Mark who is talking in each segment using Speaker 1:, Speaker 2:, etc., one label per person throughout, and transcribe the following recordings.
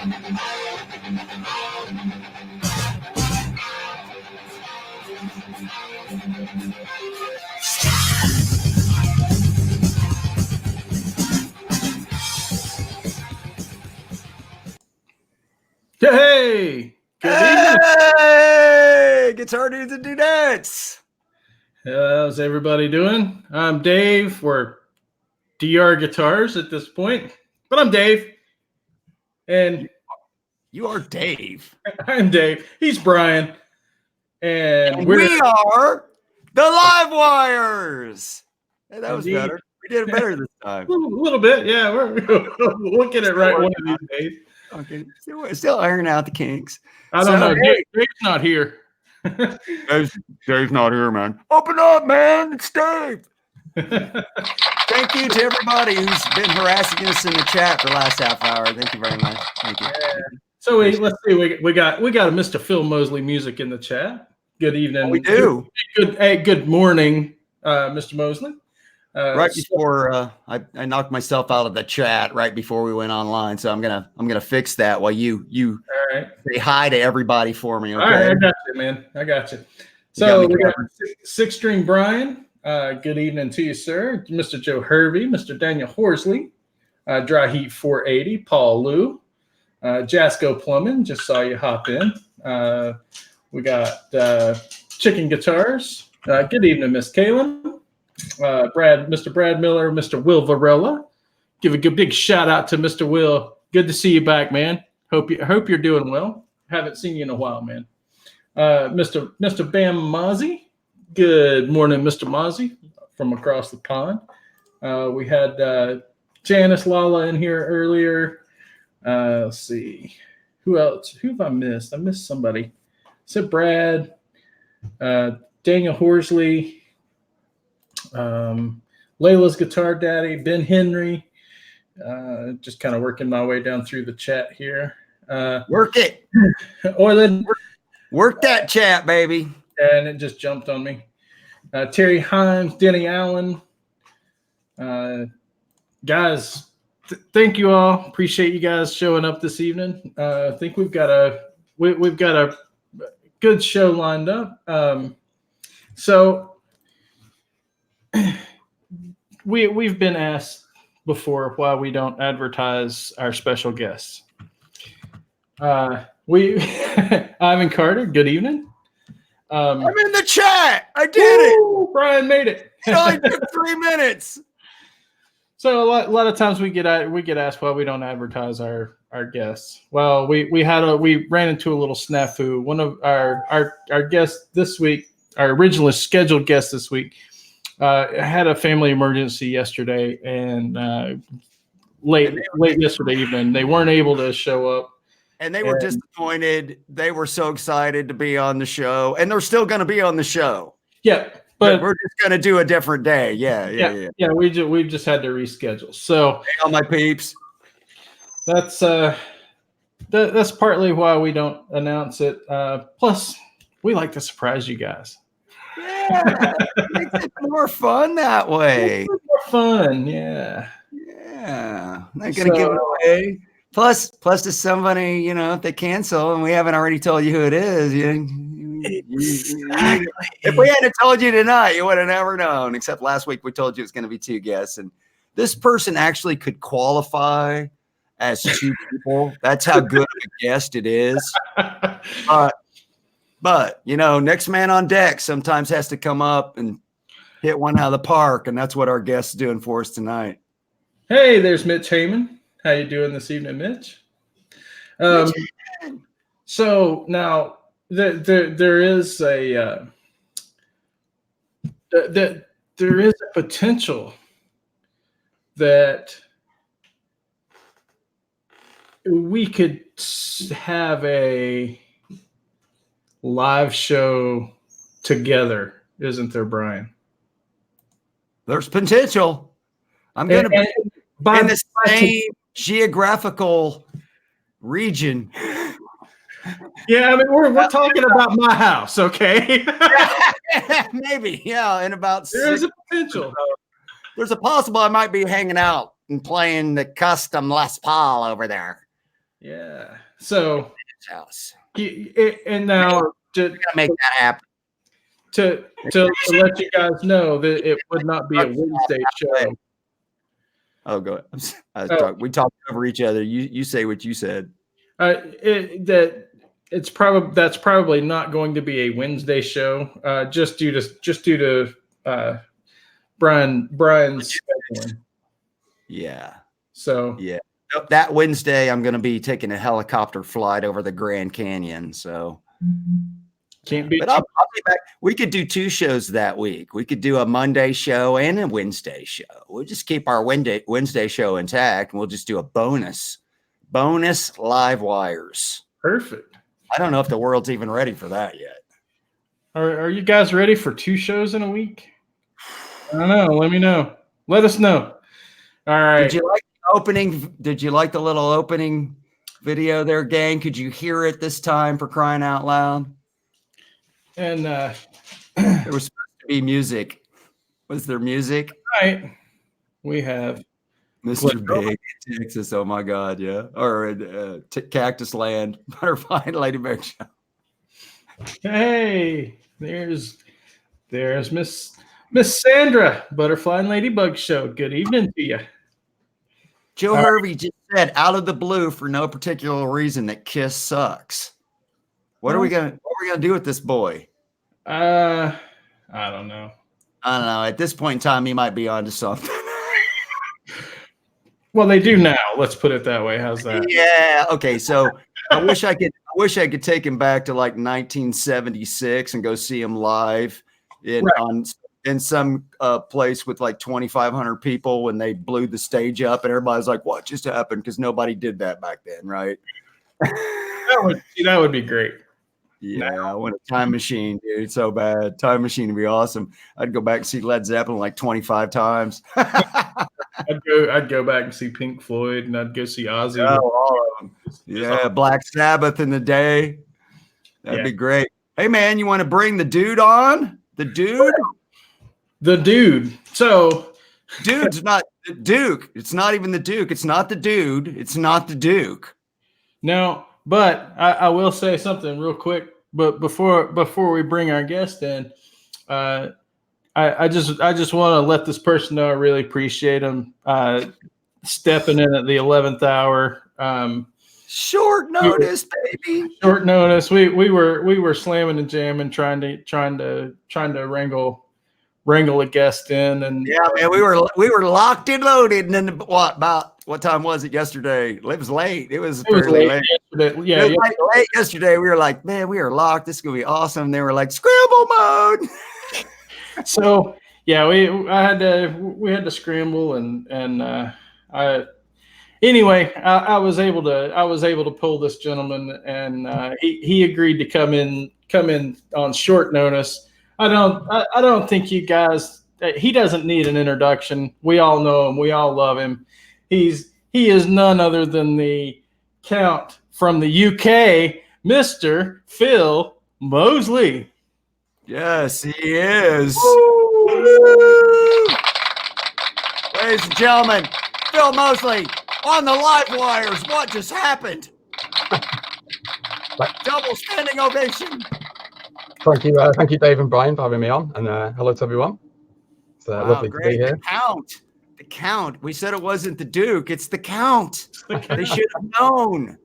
Speaker 1: Hey!
Speaker 2: Hey! Guitar Dudes and Dudettes!
Speaker 1: How's everybody doing? I'm Dave. We're DR Guitars at this point, but I'm Dave. And
Speaker 2: you are Dave.
Speaker 1: I'm Dave. He's Brian. And
Speaker 2: we are the Live Wires. Hey, that was better. We did it better this time.
Speaker 1: A little bit, yeah. We'll get it right one of these days.
Speaker 2: Okay, still ironing out the kinks.
Speaker 1: I don't know. Dave's not here.
Speaker 2: Dave's not here, man. Open up, man. It's Dave. Thank you to everybody who's been harassing us in the chat for the last half hour. Thank you very much. Thank you.
Speaker 1: So let's see. We got a Mr. Phil Moseley music in the chat. Good evening.
Speaker 2: We do.
Speaker 1: Good morning, Mr. Moseley.
Speaker 2: Right before I knocked myself out of the chat right before we went online, so I'm gonna fix that while you
Speaker 1: all right.
Speaker 2: Say hi to everybody for me. Okay,
Speaker 1: all right, I got you, man. I got you. So we got Six String Brian. Good evening to you, sir. Mr. Joe Hervey, Mr. Daniel Horsley, Dry Heat 480, Paul Lou, Jasco Plumbing. Just saw you hop in. We got Chicken Guitars. Good evening, Miss Kaylin. Mr. Brad Miller, Mr. Will Varela. Give a big shout out to Mr. Will. Good to see you back, man. Hope you're doing well. Haven't seen you in a while, man. Mr. Bam Mozzie. Good morning, Mr. Mozzie from across the pond. We had Janice Lala in here earlier. Let's see. Who else? Who have I missed? I missed somebody. Said Brad, Daniel Horsley, Layla's Guitar Daddy, Ben Henry. Just kind of working my way down through the chat here.
Speaker 2: Work it. Work that chat, baby.
Speaker 1: And it just jumped on me. Terry Himes, Denny Allen. Guys, thank you all. Appreciate you guys showing up this evening. I think we've got a good show lined up. So we've been asked before why we don't advertise our special guests. Ivan Carter, good evening.
Speaker 2: I'm in the chat. I did it.
Speaker 1: Brian made it.
Speaker 2: It only took 3 minutes.
Speaker 1: So a lot of times we get asked why we don't advertise our guests. Well, we ran into a little snafu. One of our guests this week, our originally scheduled guest this week, had a family emergency yesterday, and late yesterday evening they weren't able to show up.
Speaker 2: And they were disappointed. They were so excited to be on the show, and they're still going to be on the show.
Speaker 1: Yeah, but
Speaker 2: we're just going to do a different day. Yeah.
Speaker 1: We've just had to reschedule. So,
Speaker 2: hey, all my peeps,
Speaker 1: that's partly why we don't announce it. Plus, we like to surprise you guys.
Speaker 2: Yeah, makes it more fun that way.
Speaker 1: More fun, yeah.
Speaker 2: Not going to give it away. Plus to somebody, if they cancel and we haven't already told you who it is, exactly. If we hadn't told you tonight, you would have never known. Except last week we told you it's going to be 2 guests, and this person actually could qualify as 2 people. That's how good of a guest it is. But next man on deck sometimes has to come up and hit one out of the park, and that's what our guest is doing for us tonight.
Speaker 1: Hey, there's Mitch Heyman. How you doing this evening, Mitch? So now there is a potential that we could have a live show together, isn't there, Brian?
Speaker 2: There's potential. I'm going to be in the same geographical region.
Speaker 1: Yeah, I mean we're talking about my house, okay?
Speaker 2: Maybe, yeah. In about
Speaker 1: there's a potential.
Speaker 2: There's a possible I might be hanging out and playing the custom Les Paul over there.
Speaker 1: Yeah. So
Speaker 2: His house.
Speaker 1: and now
Speaker 2: We gotta make that happen.
Speaker 1: To let you guys know that it would not be a Wednesday show.
Speaker 2: Oh, go ahead. We talked over each other. You say what you said.
Speaker 1: That's probably not going to be a Wednesday show, just due to Brian's scheduling.
Speaker 2: Yeah.
Speaker 1: So
Speaker 2: yeah, that Wednesday I'm going to be taking a helicopter flight over the Grand Canyon. So
Speaker 1: can't be.
Speaker 2: But I'll be back. We could do 2 shows that week. We could do a Monday show and a Wednesday show. We'll just keep our Wednesday show intact, and we'll just do a bonus live wires.
Speaker 1: Perfect.
Speaker 2: I don't know if the world's even ready for that yet.
Speaker 1: Are you guys ready for 2 shows in a week? I don't know. Let me know. Let us know. All right.
Speaker 2: Did you like the opening? Did you like the little opening video there, gang? Could you hear it this time, for crying out loud?
Speaker 1: And
Speaker 2: there was supposed to be music. Was there music?
Speaker 1: Right. We have
Speaker 2: Mr. Big in Texas. Oh my God, yeah. Or Cactus Land, Butterfly and Ladybug Show.
Speaker 1: Hey, there's Miss Sandra, Butterfly and Ladybug Show. Good evening to you.
Speaker 2: Joe Hervey just said out of the blue for no particular reason that Kiss sucks. What are we gonna do with this boy?
Speaker 1: I don't know.
Speaker 2: At this point in time, he might be onto something.
Speaker 1: Well, they do now. Let's put it that way. How's that?
Speaker 2: Yeah. Okay. So I wish I could take him back to like 1976 and go see him live in some place with like 2,500 people when they blew the stage up and everybody's like, "What just happened?" Because nobody did that back then, right?
Speaker 1: that would be great.
Speaker 2: Yeah, I want a time machine, dude. So bad. Time machine would be awesome. I'd go back and see Led Zeppelin like 25 times.
Speaker 1: I'd go back and see Pink Floyd, and I'd go see Ozzy.
Speaker 2: Oh, all of them. Yeah, Black Sabbath in the day. That'd be great. Hey, man, you want to bring the dude on? The dude?
Speaker 1: The dude. So,
Speaker 2: dude's not the Duke. It's not even the Duke. It's not the dude. It's not the Duke.
Speaker 1: No, but I will say something real quick. But before we bring our guest in, I just want to let this person know I really appreciate him stepping in at the 11th hour.
Speaker 2: Short notice, baby.
Speaker 1: Short notice. We were slamming and jamming, trying to wrangle a guest in, and
Speaker 2: yeah, man, we were locked and loaded. And then what time was it yesterday? It was late. It was fairly late.
Speaker 1: Yesterday. Yeah,
Speaker 2: late yesterday. We were like, man, we are locked. This is gonna be awesome. They were like, scramble mode.
Speaker 1: So yeah, we had to scramble and anyway, I was able to pull this gentleman, and he agreed to come in on short notice. I don't think you guys. He doesn't need an introduction. We all know him. We all love him. He is none other than the Count from the UK, Mr. Phil Moseley.
Speaker 2: Yes, he is. Ladies and gentlemen, Phil Moseley on the live wires. What just happened? Double standing ovation.
Speaker 3: Thank you, Dave and Brian, for having me on, and hello to everyone. It's lovely to be here.
Speaker 2: The Count. We said it wasn't the Duke. It's the Count. They should have known.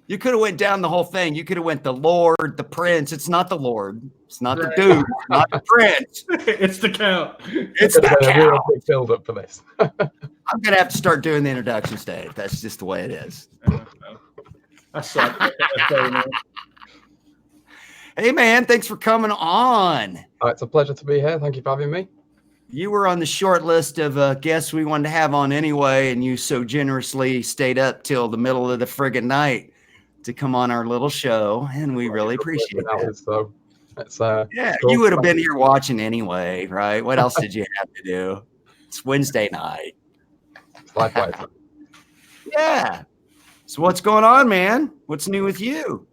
Speaker 2: You could have went down the whole thing. You could have went the Lord, the Prince. It's not the Lord. It's not the Duke. It's not the Prince.
Speaker 1: It's the Count.
Speaker 2: It's the Count.
Speaker 3: A real big build up for this.
Speaker 2: I'm gonna have to start doing the introductions, Dave. That's just the way it is.
Speaker 1: I suck.
Speaker 2: Hey, man, thanks for coming on.
Speaker 3: It's a pleasure to be here. Thank you for having me.
Speaker 2: You were on the short list of guests we wanted to have on anyway, and you so generously stayed up till the middle of the friggin' night to come on our little show, and we really appreciate it.
Speaker 3: So
Speaker 2: you would have been here watching anyway, right? What else did you have to do? It's Wednesday night.
Speaker 3: Likewise.
Speaker 2: Yeah. So what's going on, man? What's new with you?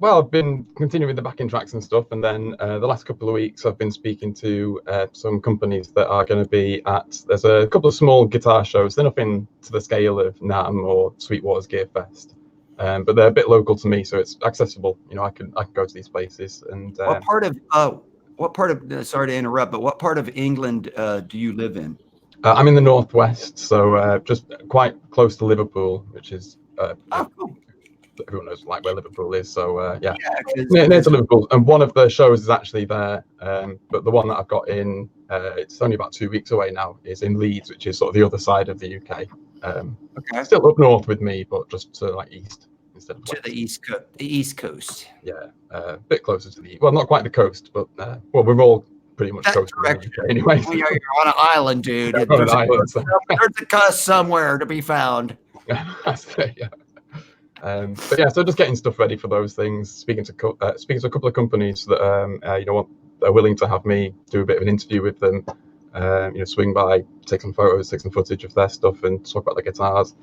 Speaker 3: Well, I've been continuing the backing tracks and stuff, and then the last couple of weeks I've been speaking to some companies that are going to be there's a couple of small guitar shows. They're nothing to the scale of NAMM or Sweetwater's Gear Fest, but they're a bit local to me, so it's accessible. I can go to these places. And
Speaker 2: what part of sorry to interrupt, but what part of England do you live in?
Speaker 3: I'm in the northwest, so just quite close to Liverpool, which is
Speaker 2: Cool.
Speaker 3: Everyone knows where Liverpool is, so yeah,
Speaker 2: near
Speaker 3: to Liverpool. And one of the shows is actually there, but the one that I've got in, it's only about 2 weeks away now, is in Leeds, which is sort of the other side of the UK.
Speaker 2: Okay.
Speaker 3: Still up north with me, but just to east instead of west.
Speaker 2: To the east coast.
Speaker 3: Yeah, a bit closer to the, well, not quite the coast, but well, we're all pretty much coastal in the UK anyway.
Speaker 2: Well, you're on an island, dude.
Speaker 3: Yeah, on an island, so.
Speaker 2: There's a cusp somewhere to be found.
Speaker 3: Yeah. But yeah, so just getting stuff ready for those things. Speaking to a couple of companies that are willing to have me do a bit of an interview with them. Swing by, take some photos, take some footage of their stuff, and talk about the guitars.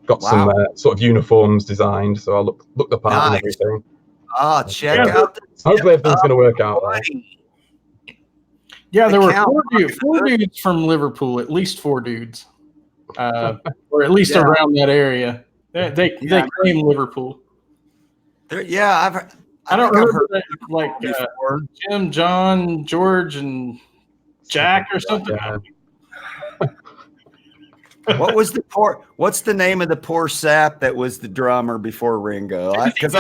Speaker 3: Got some sort of uniforms designed, so I'll look the part and everything.
Speaker 2: Check out.
Speaker 3: Hopefully everything's going to work out.
Speaker 1: Yeah, there were four dudes from Liverpool, at least 4 dudes, or at least around that area. They claim Liverpool.
Speaker 2: I
Speaker 1: don't remember like Jim, John, George, and Jack or something.
Speaker 2: Yeah. What's the name of the poor sap that was the drummer before Ringo? I've just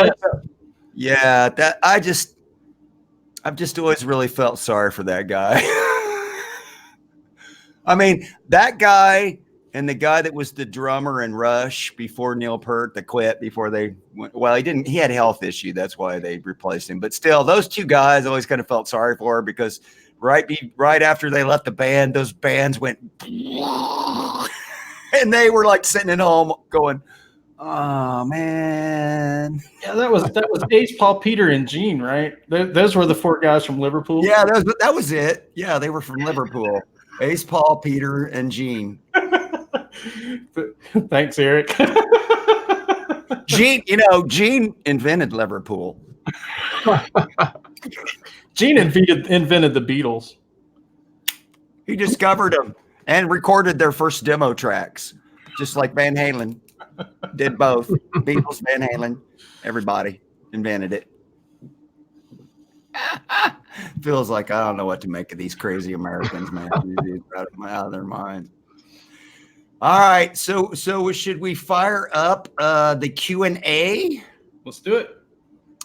Speaker 2: always really felt sorry for that guy. I mean, that guy. And the guy that was the drummer in Rush before Neil Peart, that quit before they went, well, he had a health issue. That's why they replaced him. But still, those 2 guys I always kind of felt sorry for, because right after they left the band, those bands went, and they were like sitting at home going, oh man.
Speaker 1: Yeah, that was Ace, Paul, Peter, and Gene, right? Those were the 4 guys from Liverpool.
Speaker 2: Yeah, that was it. Yeah, they were from Liverpool. Ace, Paul, Peter, and Gene.
Speaker 1: Thanks, Eric.
Speaker 2: Gene invented Liverpool.
Speaker 1: Gene invented the Beatles.
Speaker 2: He discovered them and recorded their first demo tracks, just like Van Halen did both. Beatles, Van Halen, everybody invented it. Feels like I don't know what to make of these crazy Americans, man. Out of their mind. All right, so should we fire up the Q&A?
Speaker 1: Let's do it.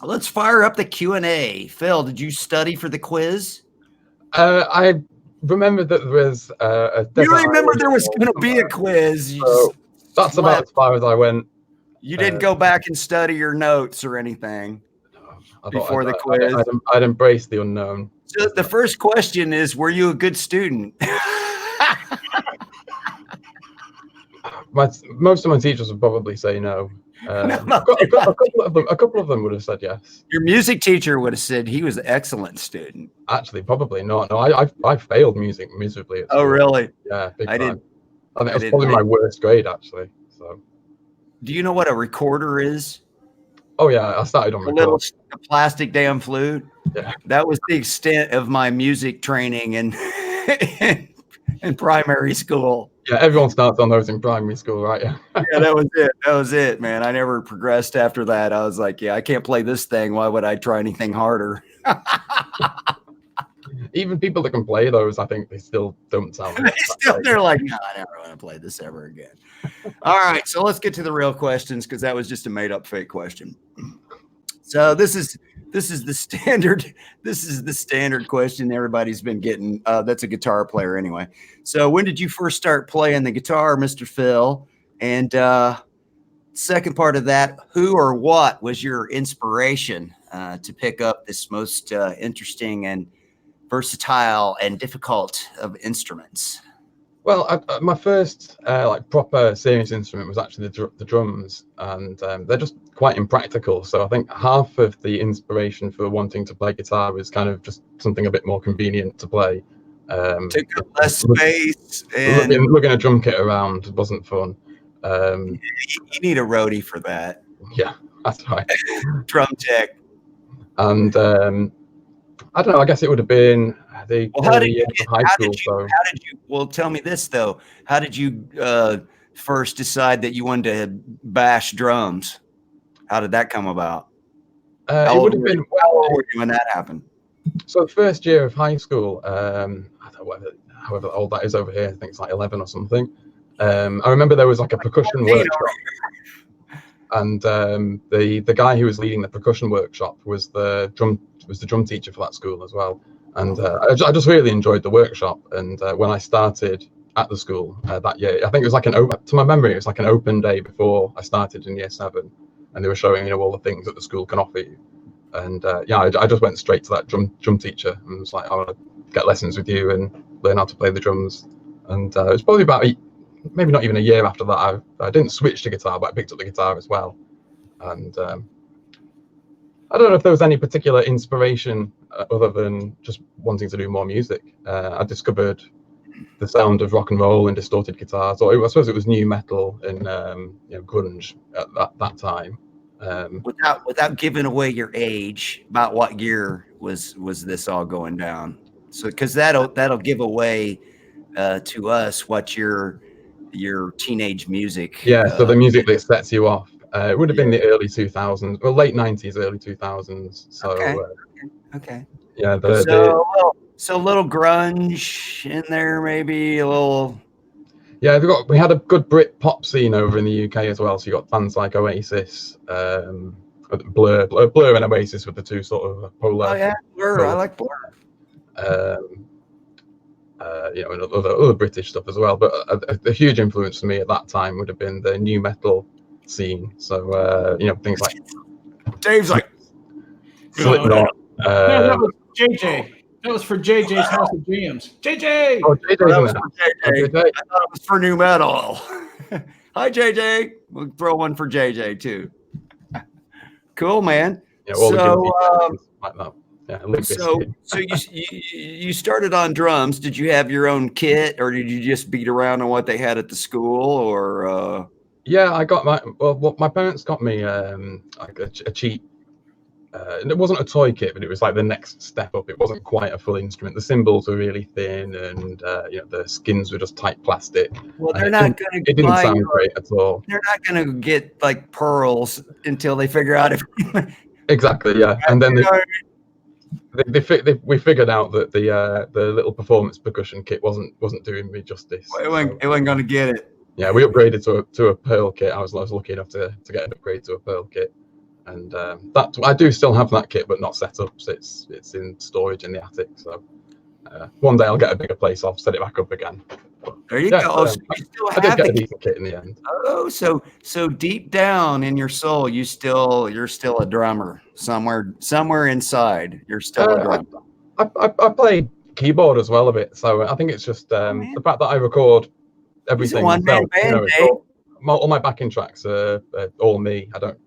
Speaker 2: Let's fire up the Q&A. Phil, did you study for the quiz?
Speaker 3: I remember that there was
Speaker 2: you remember there was going to be a quiz.
Speaker 3: That's about as far as I went.
Speaker 2: You didn't go back and study your notes or anything before the quiz?
Speaker 3: I'd embrace the unknown.
Speaker 2: So the first question is, were you a good student?
Speaker 3: Most of my teachers would probably say no. A couple of them would have said yes.
Speaker 2: Your music teacher would have said he was an excellent student.
Speaker 3: Actually, probably not. No, I failed music miserably.
Speaker 2: Oh, really?
Speaker 3: Yeah, big
Speaker 2: I
Speaker 3: time. I think it was probably my worst grade, actually. So,
Speaker 2: do you know what a recorder is?
Speaker 3: Oh yeah, I started on
Speaker 2: a plastic damn flute.
Speaker 3: Yeah,
Speaker 2: that was the extent of my music training in primary school.
Speaker 3: Yeah, everyone starts on those in primary school, right? Yeah.
Speaker 2: Yeah, that was it. That was it, man. I never progressed after that. I was like, yeah, I can't play this thing. Why would I try anything harder?
Speaker 3: Even people that can play those, I think they still don't sound.
Speaker 2: They're like, no, I never want to play this ever again. All right, so let's get to the real questions, because that was just a made-up fake question. So this is the standard question everybody's been getting. That's a guitar player anyway. So when did you first start playing the guitar, Mr. Phil? And second part of that, who or what was your inspiration to pick up this most interesting and versatile and difficult of instruments?
Speaker 3: Well, my first proper serious instrument was actually the drums, and they're just quite impractical. So I think half of the inspiration for wanting to play guitar was kind of just something a bit more convenient to play.
Speaker 2: Took up less space, and
Speaker 3: looking a drum kit around wasn't fun.
Speaker 2: You need a roadie for that.
Speaker 3: Yeah, that's right.
Speaker 2: Drum tech.
Speaker 3: And I don't know. I guess it would have been the early years of high school.
Speaker 2: How did you? Well, tell me this though. How did you first decide that you wanted to bash drums? How did that come about?
Speaker 3: It would have been
Speaker 2: how old were you when that happened?
Speaker 3: So the first year of high school, I don't know however old that is over here. I think it's like 11 or something. I remember there was like a percussion workshop, and the guy who was leading the percussion workshop was the drum teacher for that school as well. And I just really enjoyed the workshop. And when I started at the school that year, I think it was like to my memory, it was like an open day before I started in year 7, and they were showing all the things that the school can offer you. And I just went straight to that drum teacher and was like, I want to get lessons with you and learn how to play the drums. And it was probably about maybe not even a year after that. I didn't switch to guitar, but I picked up the guitar as well. And I don't know if there was any particular inspiration other than just wanting to do more music. I discovered the sound of rock and roll and distorted guitars, or I suppose it was new metal and grunge at that time.
Speaker 2: Without giving away your age, about what year was this all going down? So because that'll give away to us what your teenage music.
Speaker 3: Yeah, so the music that sets you off. It would have been the early 2000s, well, late 90s, early 2000s. So
Speaker 2: okay.
Speaker 3: Yeah.
Speaker 2: So a little grunge in there, maybe a little.
Speaker 3: Yeah, we had a good Brit pop scene over in the UK as well. So you got bands like Oasis, Blur and Oasis with the two sort of polar.
Speaker 2: Oh yeah, Blur. I like Blur.
Speaker 3: And other British stuff as well. But a huge influence for me at that time would have been the new metal scene. So things like
Speaker 2: Dave's like
Speaker 3: Slipknot.
Speaker 1: That was JJ. That was for JJ's House of Jams. JJ.
Speaker 3: Oh, JJ's
Speaker 2: that
Speaker 3: in
Speaker 2: was
Speaker 3: there.
Speaker 2: for JJ.
Speaker 3: JJ.
Speaker 2: I thought it was for new metal. Hi JJ. We'll throw one for JJ too. Cool, man.
Speaker 3: Yeah, all
Speaker 2: so
Speaker 3: like that. Yeah,
Speaker 2: so you started on drums. Did you have your own kit, or did you just beat around on what they had at the school, or?
Speaker 3: Yeah, I got my parents got me like a cheap. It wasn't a toy kit, but it was like the next step up. It wasn't quite a full instrument. The cymbals were really thin, and the skins were just tight plastic.
Speaker 2: Well, they're not going to.
Speaker 3: It didn't sound great at all.
Speaker 2: They're not going to get like pearls until they figure out if.
Speaker 3: Exactly. Yeah, and then we figured out that the little performance percussion kit wasn't doing me justice.
Speaker 2: It wasn't going to get it.
Speaker 3: Yeah, we upgraded to a pearl kit. I was lucky enough to get an upgrade to a pearl kit. And that I do still have that kit, but not set up. So it's in storage in the attic. So one day I'll get a bigger place. I'll set it back up again.
Speaker 2: There you go. So you still have
Speaker 3: get a decent kit in the end.
Speaker 2: Oh, so deep down in your soul, you're still a drummer somewhere inside. You're still a drummer.
Speaker 3: I play keyboard as well a bit. So I think it's just the fact that I record everything.
Speaker 2: One-man band, Dave.
Speaker 3: All my backing tracks are all me. I don't.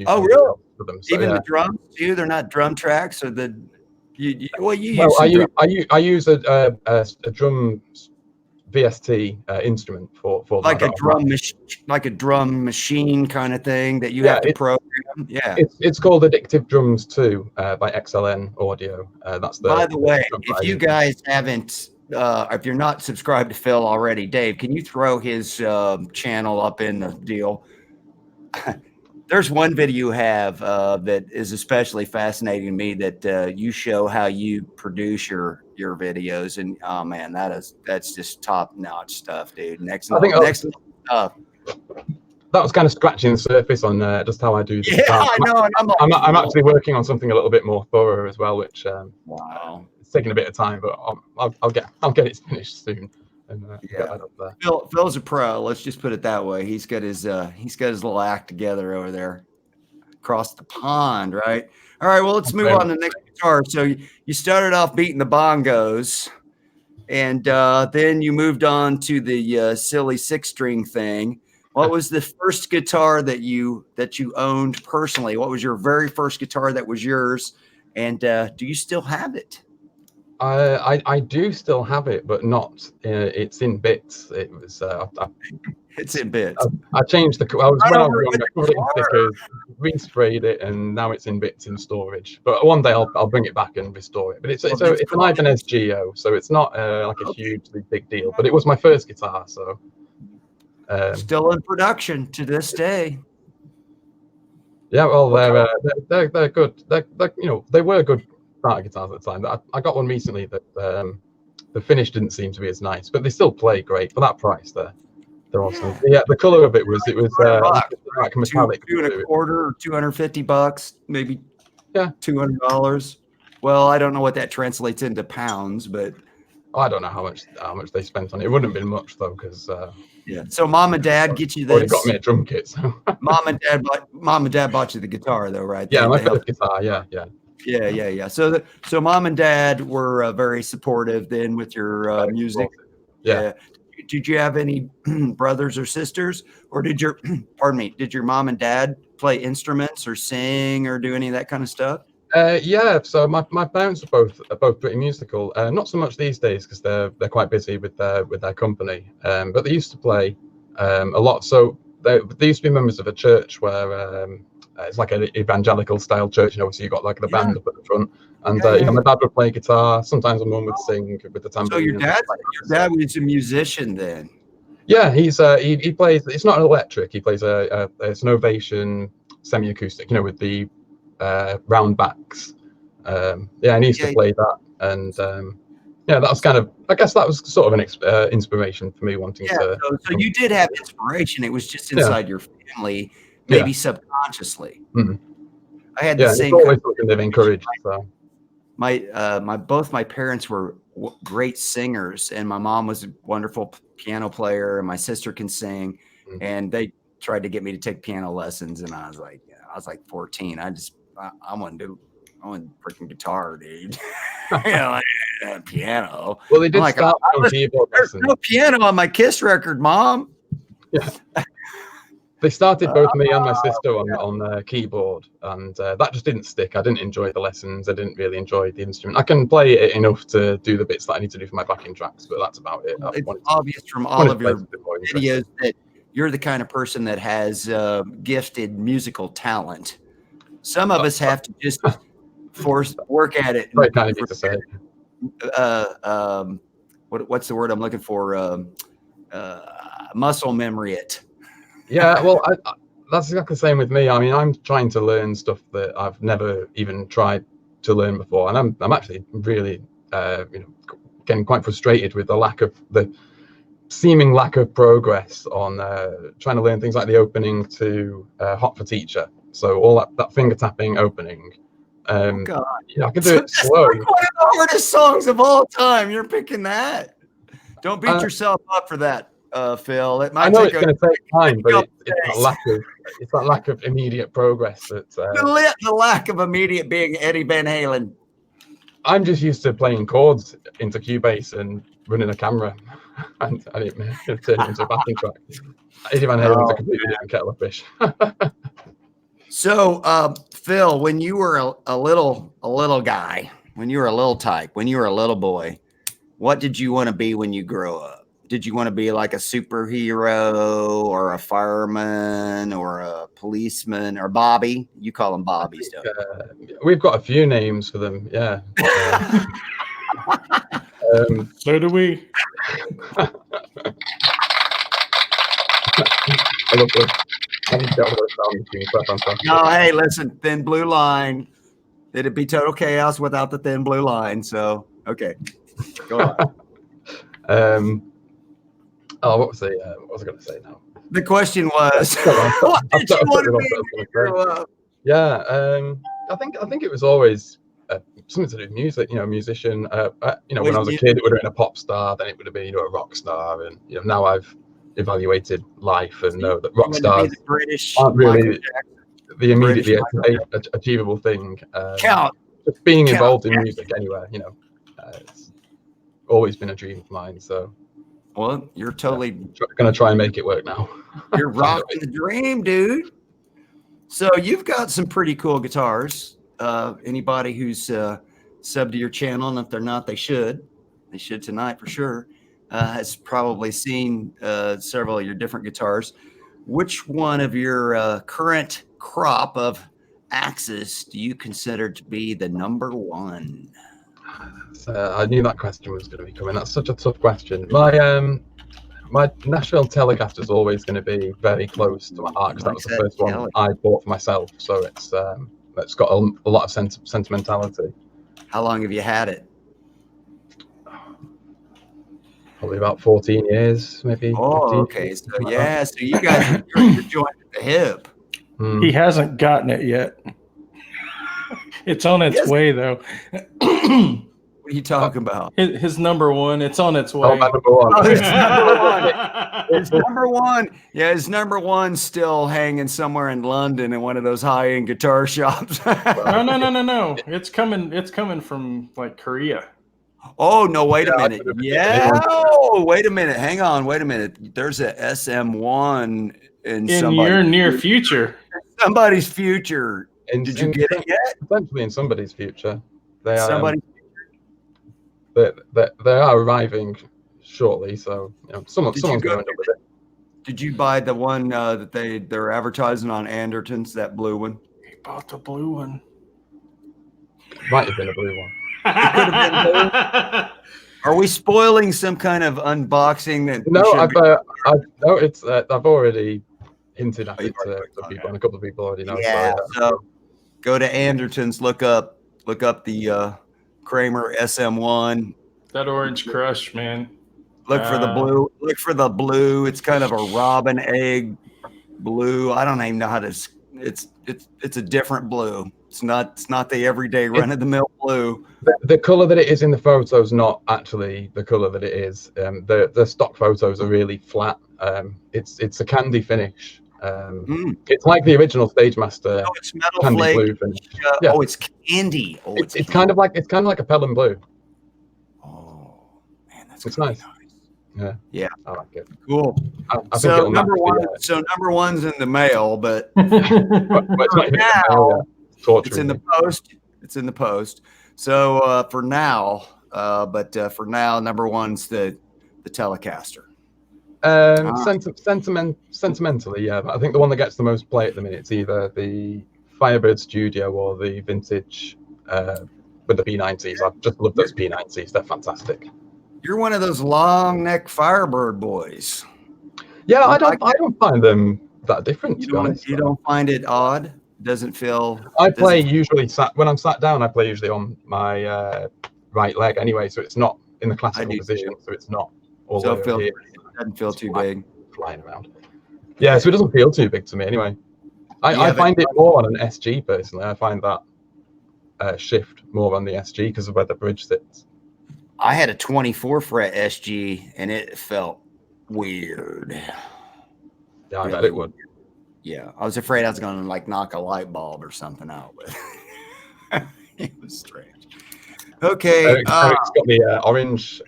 Speaker 2: Oh, really?
Speaker 3: For them. So,
Speaker 2: even the drums too? They're not drum tracks, or the
Speaker 3: I use a drum VST instrument for
Speaker 2: like
Speaker 3: that.
Speaker 2: like a drum machine kind of thing that you have to program. Yeah,
Speaker 3: it's called Addictive Drums 2 by XLN Audio.
Speaker 2: By the way, if you guys haven't. If you're not subscribed to Phil already, Dave, can you throw his channel up in the deal? There's one video you have that is especially fascinating to me that you show how you produce your videos, and oh man, that's just top notch stuff, dude. Next stuff.
Speaker 3: That was kind of scratching the surface on just how I do this.
Speaker 2: Yeah, I know. And
Speaker 3: I'm actually working on something a little bit more thorough as well, which
Speaker 2: wow,
Speaker 3: it's taking a bit of time, but I'll get it finished soon. And,
Speaker 2: yeah, up there. Phil's a pro. Let's just put it that way. He's got his little act together over there, across the pond, right? All right. Well, let's move on to the next guitar. So you started off beating the bongos, and then you moved on to the silly 6-string thing. What was the first guitar that you owned personally? What was your very first guitar that was yours? And do you still have it?
Speaker 3: I do still have it, but not. It's in bits. It was.
Speaker 2: It's in bits.
Speaker 3: I changed the. I was when I was young. I covered it in stickers, resprayed it, and now it's in bits in storage. But one day I'll bring it back and restore it. But it's an Ibanez Geo, so it's not like a hugely big deal. But it was my first guitar, so.
Speaker 2: Still in production to this day.
Speaker 3: Yeah, well, they're good. They were good starter guitars at the time. I got one recently that the finish didn't seem to be as nice, but they still play great for that price. They're awesome. Yeah, the color of it was like metallic.
Speaker 2: $225, $250, maybe.
Speaker 3: Yeah,
Speaker 2: $200. Well, I don't know what that translates into pounds, but
Speaker 3: I don't know how much they spent on it. It wouldn't have been much though, because
Speaker 2: yeah. So mom and dad get you this.
Speaker 3: Already got me a drum kit. So.
Speaker 2: mom and dad bought you the guitar though, right?
Speaker 3: Yeah, my first guitar. Yeah.
Speaker 2: Yeah. So mom and dad were very supportive then with your music.
Speaker 3: Yeah.
Speaker 2: Did you have any brothers or sisters, or did your mom and dad play instruments or sing or do any of that kind of stuff?
Speaker 3: Yeah, so my parents are both pretty musical. Not so much these days because they're quite busy with their company. But they used to play a lot. So they used to be members of a church where it's like an evangelical style church. So you got like the band up at the front, and my dad would play guitar. Sometimes my mum would sing with the tambourine.
Speaker 2: So your dad was a musician then?
Speaker 3: Yeah, he plays. It's not an electric. He plays it's an Ovation semi-acoustic. With the round backs. And he used to play that, and that was kind of, I guess that was sort of an inspiration for me wanting to.
Speaker 2: So you did have inspiration. It was just inside your family, maybe subconsciously.
Speaker 3: Mm-hmm.
Speaker 2: I had the same.
Speaker 3: It's always something they've encouraged. So.
Speaker 2: Both my parents were great singers, and my mom was a wonderful piano player, and my sister can sing, and they tried to get me to take piano lessons, and I was like 14. I want to freaking guitar, dude. Piano.
Speaker 3: Well, they did start on keyboard
Speaker 2: lessons. There's no piano on my Kiss record, Mom.
Speaker 3: Yeah. They started both me and my sister on keyboard, and that just didn't stick. I didn't enjoy the lessons. I didn't really enjoy the instrument. I can play it enough to do the bits that I need to do for my backing tracks, but that's about it.
Speaker 2: It's obvious from all of your videos that you're the kind of person that has gifted musical talent. Some of us have to just work at it.
Speaker 3: Very kind of you to say.
Speaker 2: What's the word I'm looking for? Muscle memory it.
Speaker 3: Yeah, well, that's exactly the same with me. I mean, I'm trying to learn stuff that I've never even tried to learn before, and I'm actually really, getting quite frustrated with the seeming lack of progress on trying to learn things like the opening to Hot for Teacher. So all that finger tapping opening.
Speaker 2: God.
Speaker 3: I can do it slow.
Speaker 2: One of the hardest songs of all time. You're picking that. Don't beat yourself up for that, Phil. It might
Speaker 3: I know it's going to take time, but it's that lack of immediate progress.
Speaker 2: The lack of immediate being Eddie Van Halen.
Speaker 3: I'm just used to playing chords into Cubase and running a camera, and I didn't turn it into a backing track. Eddie Van Halen's a completely different kettle of fish.
Speaker 2: So, Phil, when you were a little guy, when you were a little tyke, when you were a little boy, what did you want to be when you grow up? Did you want to be like a superhero or a fireman or a policeman or Bobby? You call them Bobbies, don't you?
Speaker 3: We've got a few names for them, yeah.
Speaker 1: So do we.
Speaker 2: No, hey, listen, thin blue line. It'd be total chaos without the thin blue line. So, okay, go on.
Speaker 3: What was I going to say now?
Speaker 2: The question was, what did you want to be when you grew up?
Speaker 3: Yeah, I think it was always something to do with music. Musician. When I was a kid, it would have been a pop star. Then it would have been a rock star. And now I've evaluated life and know that rock stars aren't really the immediately achievable thing. Just being involved in music anywhere, it's always been a dream of mine. So,
Speaker 2: well, you're totally
Speaker 3: going to try and make it work now.
Speaker 2: You're rocking the dream, dude. So you've got some pretty cool guitars. Anybody who's sub to your channel, and if they're not, they should. They should tonight for sure. Has probably seen several of your different guitars. Which one of your current crop of axes do you consider to be the number one?
Speaker 3: I knew that question was going to be coming. That's such a tough question. My Nashville Telecaster is always going to be very close to my heart because that was the first one I bought for myself. So it's got a lot of sentimentality.
Speaker 2: How long have you had it?
Speaker 3: Probably about 14 years, maybe.
Speaker 2: Oh,
Speaker 3: 15
Speaker 2: okay.
Speaker 3: years,
Speaker 2: So yeah, so you guys you're joined at the hip.
Speaker 1: He hasn't gotten it yet. It's on its way, though.
Speaker 2: What are you talking about?
Speaker 1: His number one. It's on its way.
Speaker 3: Oh, my number one.
Speaker 2: Oh, it's number one. It's number one. Yeah, his number one's still hanging somewhere in London in one of those high-end guitar shops.
Speaker 1: No. It's coming from like Korea.
Speaker 2: Oh no! Wait a minute. Yeah. Oh, wait a minute. Hang on. Wait a minute. There's a SM1 in
Speaker 1: your near future.
Speaker 2: Somebody's future. Did you get it yet?
Speaker 3: Potentially in somebody's future. They are.
Speaker 2: Somebody.
Speaker 3: They are arriving shortly, so someone's going to end up with it.
Speaker 2: Did you buy the one that they're advertising on Anderton's, that blue one?
Speaker 1: He bought the blue one.
Speaker 3: Might have been a blue one.
Speaker 2: It could have been blue. Are we spoiling some kind of unboxing?
Speaker 3: No, I've already hinted at it to people, and a couple of people already know.
Speaker 2: Yeah. So go to Anderton's, look up the Kramer SM1.
Speaker 1: That Orange Crush, man.
Speaker 2: Look for the blue. Look for the blue. It's kind of a robin egg blue. I don't even know how to. It's a different blue. It's not the everyday run of the mill blue.
Speaker 3: The color that it is in the photo is not actually the color that it is. The stock photos are really flat. It's a candy finish. It's like the original Stagemaster.
Speaker 2: Oh, it's metal
Speaker 3: candy
Speaker 2: flake.
Speaker 3: blue finish.
Speaker 2: Yeah. Oh, it's candy. Oh,
Speaker 3: it's kind of like a Pelham blue.
Speaker 2: Oh man, that's
Speaker 3: nice.
Speaker 2: Yeah,
Speaker 3: I like it.
Speaker 2: Cool.
Speaker 3: I
Speaker 2: so
Speaker 3: think
Speaker 2: number one. So number one's in the mail, but
Speaker 3: but it's not
Speaker 2: now
Speaker 3: it's
Speaker 2: in the post. It's in the post. So for now, for now, number one's the Telecaster.
Speaker 3: Sentimentally, yeah. But I think the one that gets the most play at the minute is either the Firebird Studio or the vintage with the P90s. I just love those P90s. They're fantastic.
Speaker 2: You're one of those long neck Firebird boys.
Speaker 3: Yeah, I don't find them that different.
Speaker 2: You don't find it odd? Doesn't feel.
Speaker 3: I play usually when I'm sat down. I play usually on my right leg anyway, so it's not in the classical position. So it's not all the way over here.
Speaker 2: It doesn't feel too big.
Speaker 3: Flying around. Yeah, so it doesn't feel too big to me anyway. I find it more on an SG personally. I find that shift more on the SG because of where the bridge sits.
Speaker 2: I had a 24 fret SG and it felt weird.
Speaker 3: Yeah, I bet it would.
Speaker 2: Yeah, I was afraid I was going to like knock a light bulb or something out, but it was strange. Okay,
Speaker 3: Eric's got the orange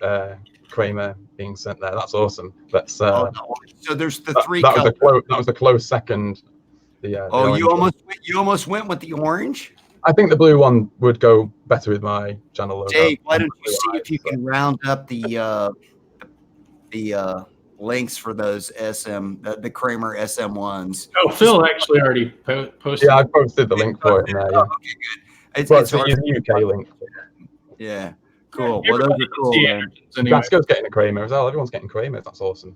Speaker 3: Kramer being sent there. That's awesome. That's
Speaker 2: so there's the three.
Speaker 3: That was a close second. The
Speaker 2: you almost went with the orange.
Speaker 3: I think the blue one would go better with my channel logo.
Speaker 2: Dave, why don't you see if you can round up the links for those the Kramer SM1s?
Speaker 1: Oh, Phil actually already posted.
Speaker 3: Yeah, I posted the link for it in there. Yeah.
Speaker 2: Okay, good. It's
Speaker 3: a UK link.
Speaker 2: Yeah, cool. Well, those are cool.
Speaker 1: Anyway.
Speaker 3: Gasco's getting a Kramer as well. Everyone's getting Kramers. That's awesome.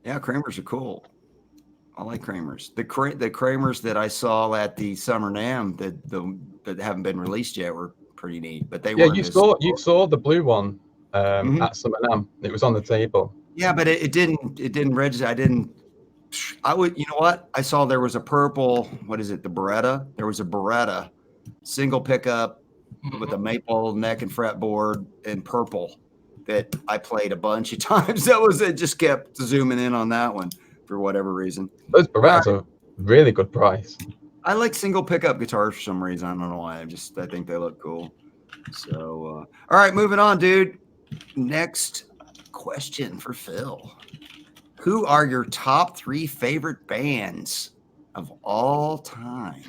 Speaker 2: Yeah, Kramers are cool. I like Kramers. The Kramers that I saw at the Summer NAMM that haven't been released yet were pretty neat. But
Speaker 3: you saw the blue one at Summer NAMM. It was on the table.
Speaker 2: Yeah, but it didn't register. I would. You know what? I saw there was a purple. What is it? The Beretta. There was a Beretta single pickup with a maple neck and fretboard in purple that I played a bunch of times. It just kept zooming in on that one for whatever reason.
Speaker 3: Those Berettas are really good price.
Speaker 2: I like single pickup guitars for some reason. I don't know why. I think they look cool. So, all right, moving on, dude. Next question for Phil. Who are your top 3 favorite bands of all time?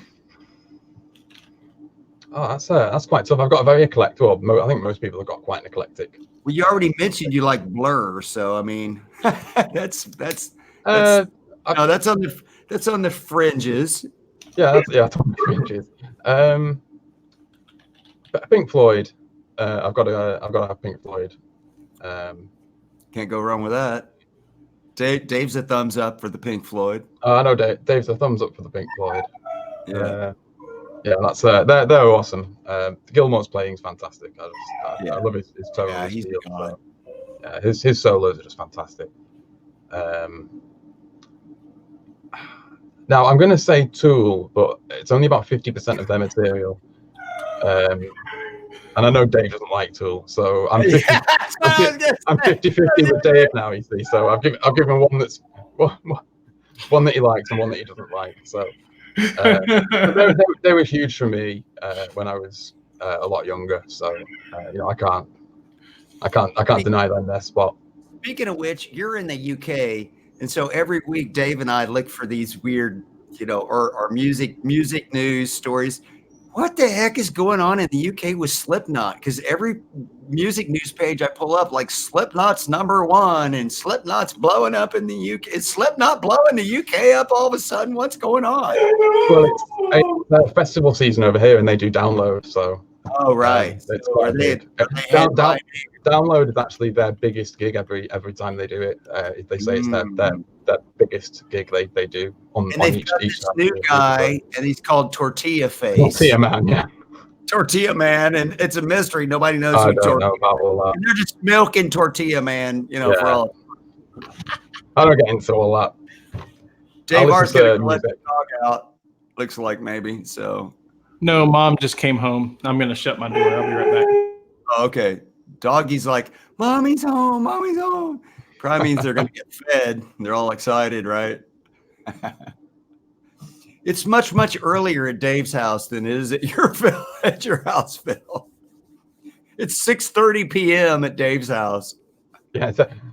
Speaker 3: Oh, that's quite tough. I've got a very eclectic. Well, I think most people have got quite an eclectic.
Speaker 2: Well, you already mentioned you like Blur, so I mean, that's
Speaker 3: No,
Speaker 2: that's on the fringes.
Speaker 3: Yeah, it's on the fringes. But Pink Floyd. I've got to have Pink Floyd.
Speaker 2: Can't go wrong with that. Dave's a thumbs up for the Pink Floyd.
Speaker 3: I know Dave's a thumbs up for the Pink Floyd.
Speaker 2: Yeah,
Speaker 3: that's they're awesome. Gilmore's playing is fantastic. I love his tone.
Speaker 2: Yeah,
Speaker 3: his
Speaker 2: he's
Speaker 3: feel,
Speaker 2: God.
Speaker 3: So, his solos are just fantastic. Now I'm going to say Tool, but it's only about 50% of their material. And I know Dave doesn't like Tool, so I'm 50-50 with Dave now. You see, so I've given one that's one that he likes and one that he doesn't like. So they were huge for me when I was a lot younger. So I can't deny them their spot.
Speaker 2: Speaking of which, you're in the UK, and so every week Dave and I look for these weird, or music news stories. What the heck is going on in the UK with Slipknot? Because every music news page I pull up, like Slipknot's #1 and Slipknot's blowing up in the UK. Is Slipknot blowing the UK up all of a sudden? What's going on?
Speaker 3: Well, it's festival season over here, and they do Download. So.
Speaker 2: Oh right.
Speaker 3: It's quite big. Download is actually their biggest gig every time they do it. They say it's their biggest gig they do on each
Speaker 2: this new guy, and he's called Tortilla Face.
Speaker 3: Tortilla Man, yeah.
Speaker 2: Tortilla Man, and it's a mystery. Nobody knows
Speaker 3: I
Speaker 2: who
Speaker 3: don't know about all that.
Speaker 2: And they're just milking Tortilla Man, for all.
Speaker 3: I don't get into all that.
Speaker 2: Dave R's gonna let the dog out. Looks like maybe so.
Speaker 1: No, Mom just came home. I'm going to shut my door. I'll be right back.
Speaker 2: Oh, okay. Doggy's like, Mommy's home. Mommy's home. Probably means they're going to get fed. They're all excited, right? It's much, much earlier at Dave's house than it is at your house, Phil. It's 6:30 p.m. at Dave's house.
Speaker 3: Yeah,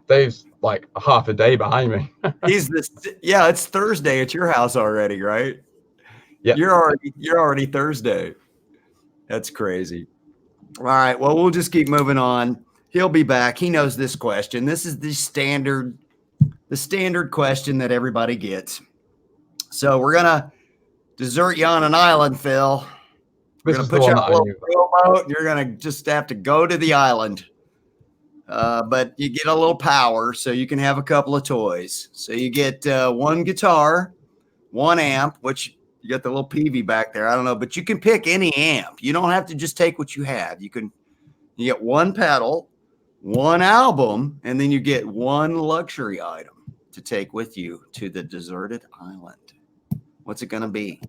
Speaker 3: Dave's like a half a day behind me.
Speaker 2: It's Thursday at your house already, right? Yeah, you're already Thursday. That's crazy. All right, well, we'll just keep moving on. He'll be back. He knows this question. This is the standard question that everybody gets. So we're gonna desert you on an island, Phil. We're gonna put you on a little rowboat, and you're gonna just have to go to the island. But you get a little power, so you can have a couple of toys. So you get one guitar, one amp, which you got the little PV back there. I don't know, but you can pick any amp. You don't have to just take what you have. You get one pedal, one album, and then you get one luxury item to take with you to the deserted island. What's it going to be?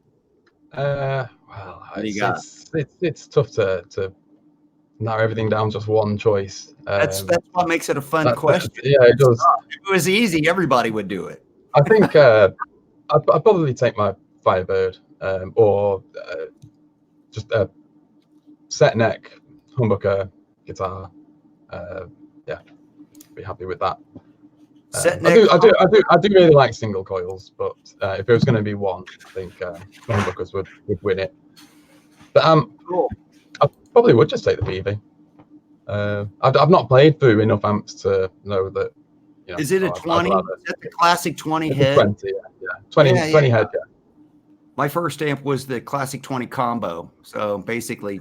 Speaker 3: Well, it's tough to narrow everything down to just one choice.
Speaker 2: That's what makes it a fun question.
Speaker 3: Yeah, it does.
Speaker 2: If it was easy, everybody would do it.
Speaker 3: I think I'd probably take my Firebird or just a set neck humbucker guitar. Be happy with that.
Speaker 2: Set neck.
Speaker 3: I do really like single coils, but if it was going to be one, I think humbuckers would win it. But
Speaker 2: cool.
Speaker 3: I probably would just take the PV. I've not played through enough amps to know that.
Speaker 2: Is it a 20? Is that the classic 20 head?
Speaker 3: 20, yeah. 20 head, yeah.
Speaker 2: My first amp was the classic 20 combo. So basically,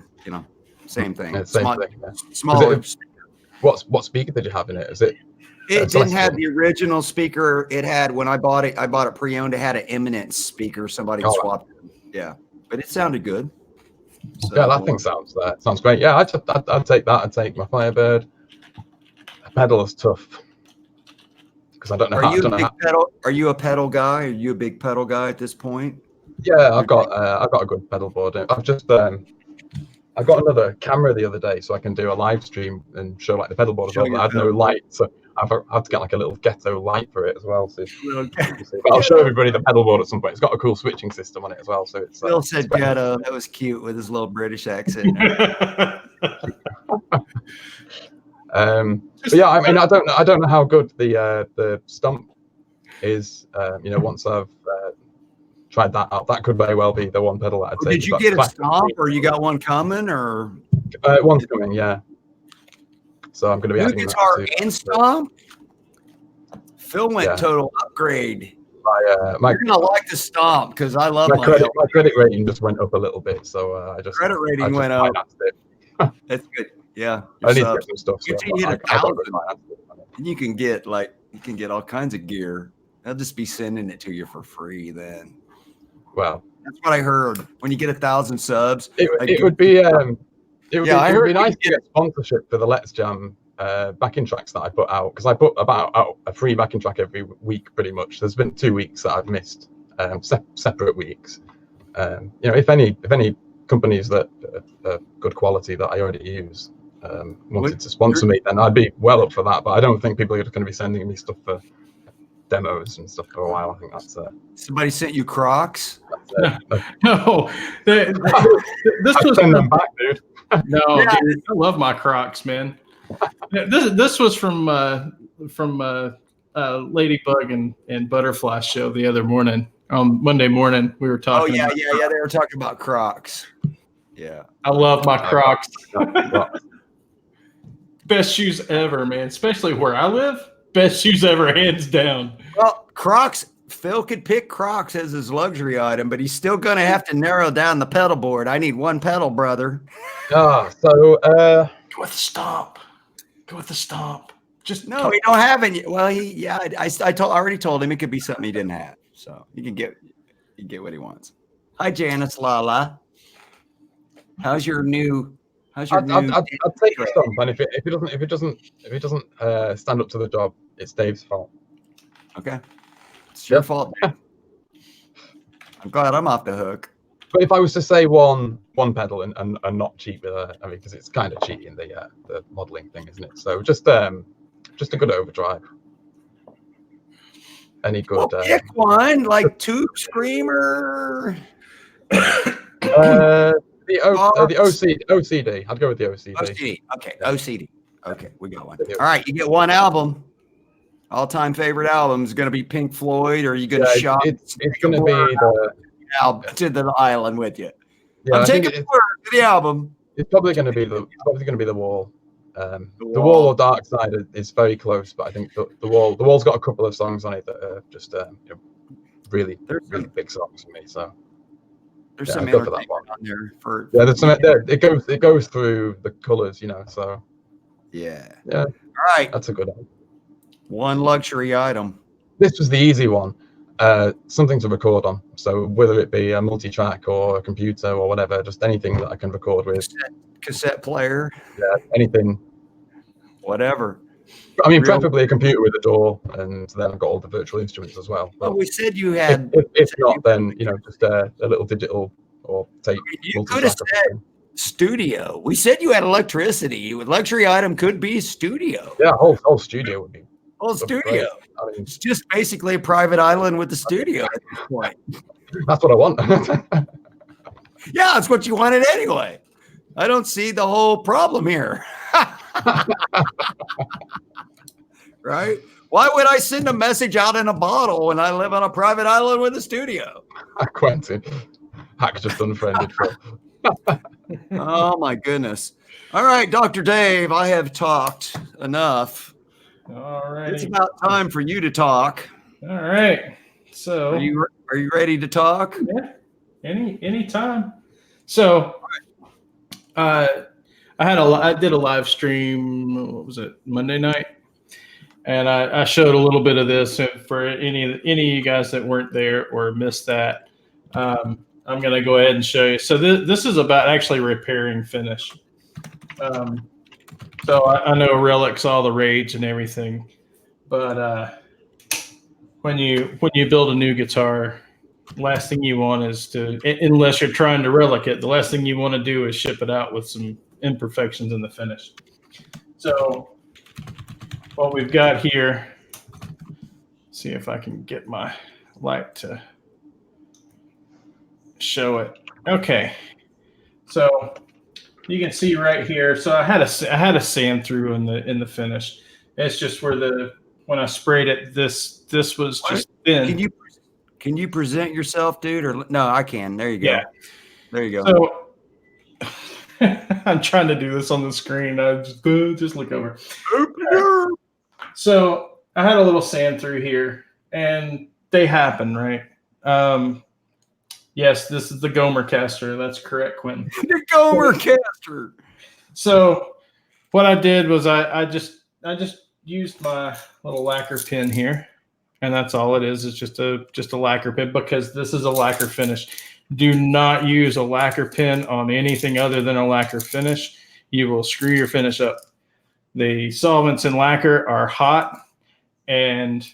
Speaker 2: same thing.
Speaker 3: Yeah, same thing. Yeah.
Speaker 2: Smaller.
Speaker 3: What speaker did you have in it? Is it?
Speaker 2: It didn't have the original speaker. It had, when I bought it pre-owned. It had an Eminence speaker. Somebody swapped it. Yeah, but it sounded good. So,
Speaker 3: yeah, that thing sounds great. Yeah, I'd take that. I'd take my Firebird. A pedal is tough because I don't know.
Speaker 2: Are you a pedal guy? Are you a big pedal guy at this point?
Speaker 3: Yeah, I've got a good pedal board. I've just I got another camera the other day, so I can do a live stream and show like the pedal board as well. But I had no light, so I've had to get like a little ghetto light for it as well. So, but I'll show everybody the pedal board at some point. It's got a cool switching system on it as well. So it's.
Speaker 2: Phil said ghetto. That was cute with his little British accent.
Speaker 3: But yeah, I mean, I don't know how good the stump is. Once I've tried that out. That could very well be the one pedal that I'd say.
Speaker 2: Did you get a stomp, or you got one coming, or
Speaker 3: one's coming? Yeah. So I'm going to be
Speaker 2: new
Speaker 3: adding
Speaker 2: guitar
Speaker 3: that
Speaker 2: and stomp. Phil went total upgrade.
Speaker 3: You're
Speaker 2: gonna like the stomp because I love
Speaker 3: my credit rating just went up a little bit, so I just
Speaker 2: credit rating went up. That's good. Yeah,
Speaker 3: I need to get some stuff.
Speaker 2: You hit 1,000, and you can get all kinds of gear. They'll just be sending it to you for free then.
Speaker 3: Well,
Speaker 2: that's what I heard. When you get 1,000 subs,
Speaker 3: it would be nice to get sponsorship for the Let's Jam backing tracks that I put out, because I put out a free backing track every week pretty much. There's been 2 weeks that I've missed, separate weeks. If any companies that are good quality that I already use wanted to sponsor me, then I'd be well up for that. But I don't think people are going to be sending me stuff for demos and stuff for a while. I think that's
Speaker 2: somebody sent you Crocs.
Speaker 1: No, this was
Speaker 3: send them back, dude.
Speaker 1: No, dude, I love my Crocs, man. This was from Ladybug and Butterfly show the other morning. Monday morning we were talking.
Speaker 2: Oh yeah. They were talking about Crocs. Yeah,
Speaker 1: I love my Crocs. Best shoes ever, man. Especially where I live. Best shoes ever, hands down.
Speaker 2: Well, Crocs. Phil could pick Crocs as his luxury item, but he's still going to have to narrow down the pedal board. I need one pedal, brother.
Speaker 3: So
Speaker 1: go with the stomp. Go with the stomp. Just
Speaker 2: no, he don't have any. Well, I already told him it could be something he didn't have, so he can get what he wants. Hi, Janice Lala. How's your new?
Speaker 3: I'd take the stomp, and if it doesn't stand up to the job, it's Dave's fault.
Speaker 2: Okay, it's your fault. I'm glad I'm off the hook.
Speaker 3: But if I was to say one pedal and not cheat with because it's kind of cheating the modeling thing, isn't it? So just a good overdrive. Any good?
Speaker 2: Pick one, like Tube Screamer.
Speaker 3: The OCD. I'd go with the OCD.
Speaker 2: OCD. Okay, OCD. Okay, we got one. All right, you get one album. All-time favorite album is going to be Pink Floyd, or are you going to shop?
Speaker 3: It's going to be the
Speaker 2: album to the island with you.
Speaker 3: Yeah,
Speaker 2: I'm taking to the album.
Speaker 3: It's probably going to be the Wall. The Wall or Dark Side is very close, but I think the Wall's got a couple of songs on it that are just really big songs for me. So.
Speaker 2: There's some entertainment on there for
Speaker 3: there's some there. It goes through the colors, so
Speaker 2: yeah.
Speaker 3: All
Speaker 2: right,
Speaker 3: that's a good one.
Speaker 2: One luxury item.
Speaker 3: This was the easy one. Something to record on, so whether it be a multi-track or a computer or whatever, just anything that I can record with.
Speaker 2: Cassette player.
Speaker 3: Yeah, anything,
Speaker 2: whatever.
Speaker 3: I mean, preferably a computer with a DAW, and then I've got all the virtual instruments as well.
Speaker 2: But we said you had.
Speaker 3: If not, then just a little digital or tape.
Speaker 2: You could have said studio. We said you had electricity. Luxury item could be studio.
Speaker 3: Yeah, whole studio would be.
Speaker 2: Whole studio. I mean, it's just basically a private island with the studio at this point.
Speaker 3: That's what I want.
Speaker 2: Yeah, that's what you wanted anyway. I don't see the whole problem here. Right? Why would I send a message out in a bottle when I live on a private island with a studio?
Speaker 3: Quentin, hack just unfriended.
Speaker 2: Oh my goodness! All right, Dr. Dave, I have talked enough.
Speaker 1: All right,
Speaker 2: it's about time for you to talk.
Speaker 1: All right. So,
Speaker 2: are you ready to talk?
Speaker 1: Yeah. Any time. So, I did a live stream. What was it? Monday night. And I showed a little bit of this for any of you guys that weren't there or missed that. I'm going to go ahead and show you. So this is about actually repairing finish. So I know Relic's all the rage and everything, but when you build a new guitar, last thing you want is to, unless you're trying to Relic it, the last thing you want to do is ship it out with some imperfections in the finish. So what we've got here, see if I can get my light to show it. Okay, so you can see right here. So I had a sand through in the finish. It's just where when I sprayed it, this was just thin.
Speaker 2: Can you present yourself, dude? Or no, I can. There you go.
Speaker 1: Yeah.
Speaker 2: There you go.
Speaker 1: So I'm trying to do this on the screen. I just look over. So I had a little sand through here, and they happen, right? Yes, this is the Gomer caster. That's correct, Quentin.
Speaker 2: The Gomer caster.
Speaker 1: So what I did was I just used my little lacquer pin here, and that's all it is. It's just a lacquer pin because this is a lacquer finish. Do not use a lacquer pin on anything other than a lacquer finish. You will screw your finish up. The solvents in lacquer are hot, and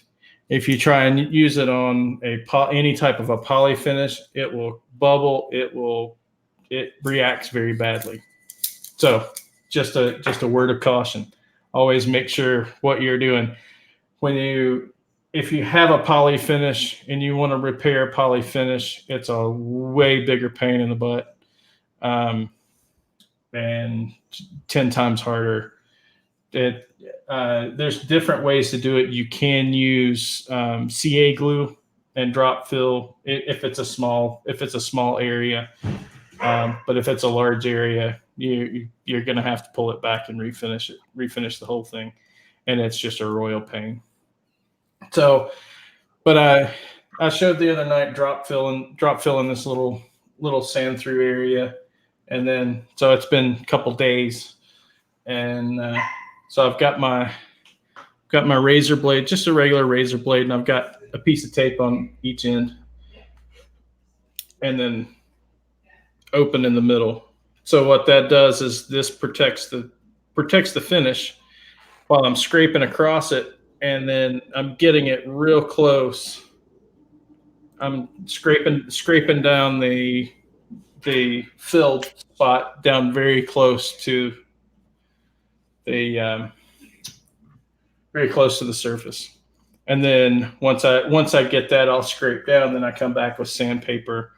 Speaker 1: if you try and use it on any type of a poly finish, it will bubble. It reacts very badly. So just a word of caution. Always make sure what you're doing. If you have a poly finish and you want to repair a poly finish, it's a way bigger pain in the butt, and 10 times harder. There's different ways to do it. You can use CA glue and drop fill if it's a small area, but if it's a large area, you're going to have to pull it back and refinish the whole thing, and it's just a royal pain. So, but I showed the other night drop fill in this little sand through area, and then so it's been a couple days, and so I've got my razor blade, just a regular razor blade, and I've got a piece of tape on each end, and then open in the middle. So what that does is this protects the finish while I'm scraping across it. And then I'm getting it real close. I'm scraping down the filled spot down very close to the surface. And then once I get that all scraped down, then I come back with sandpaper,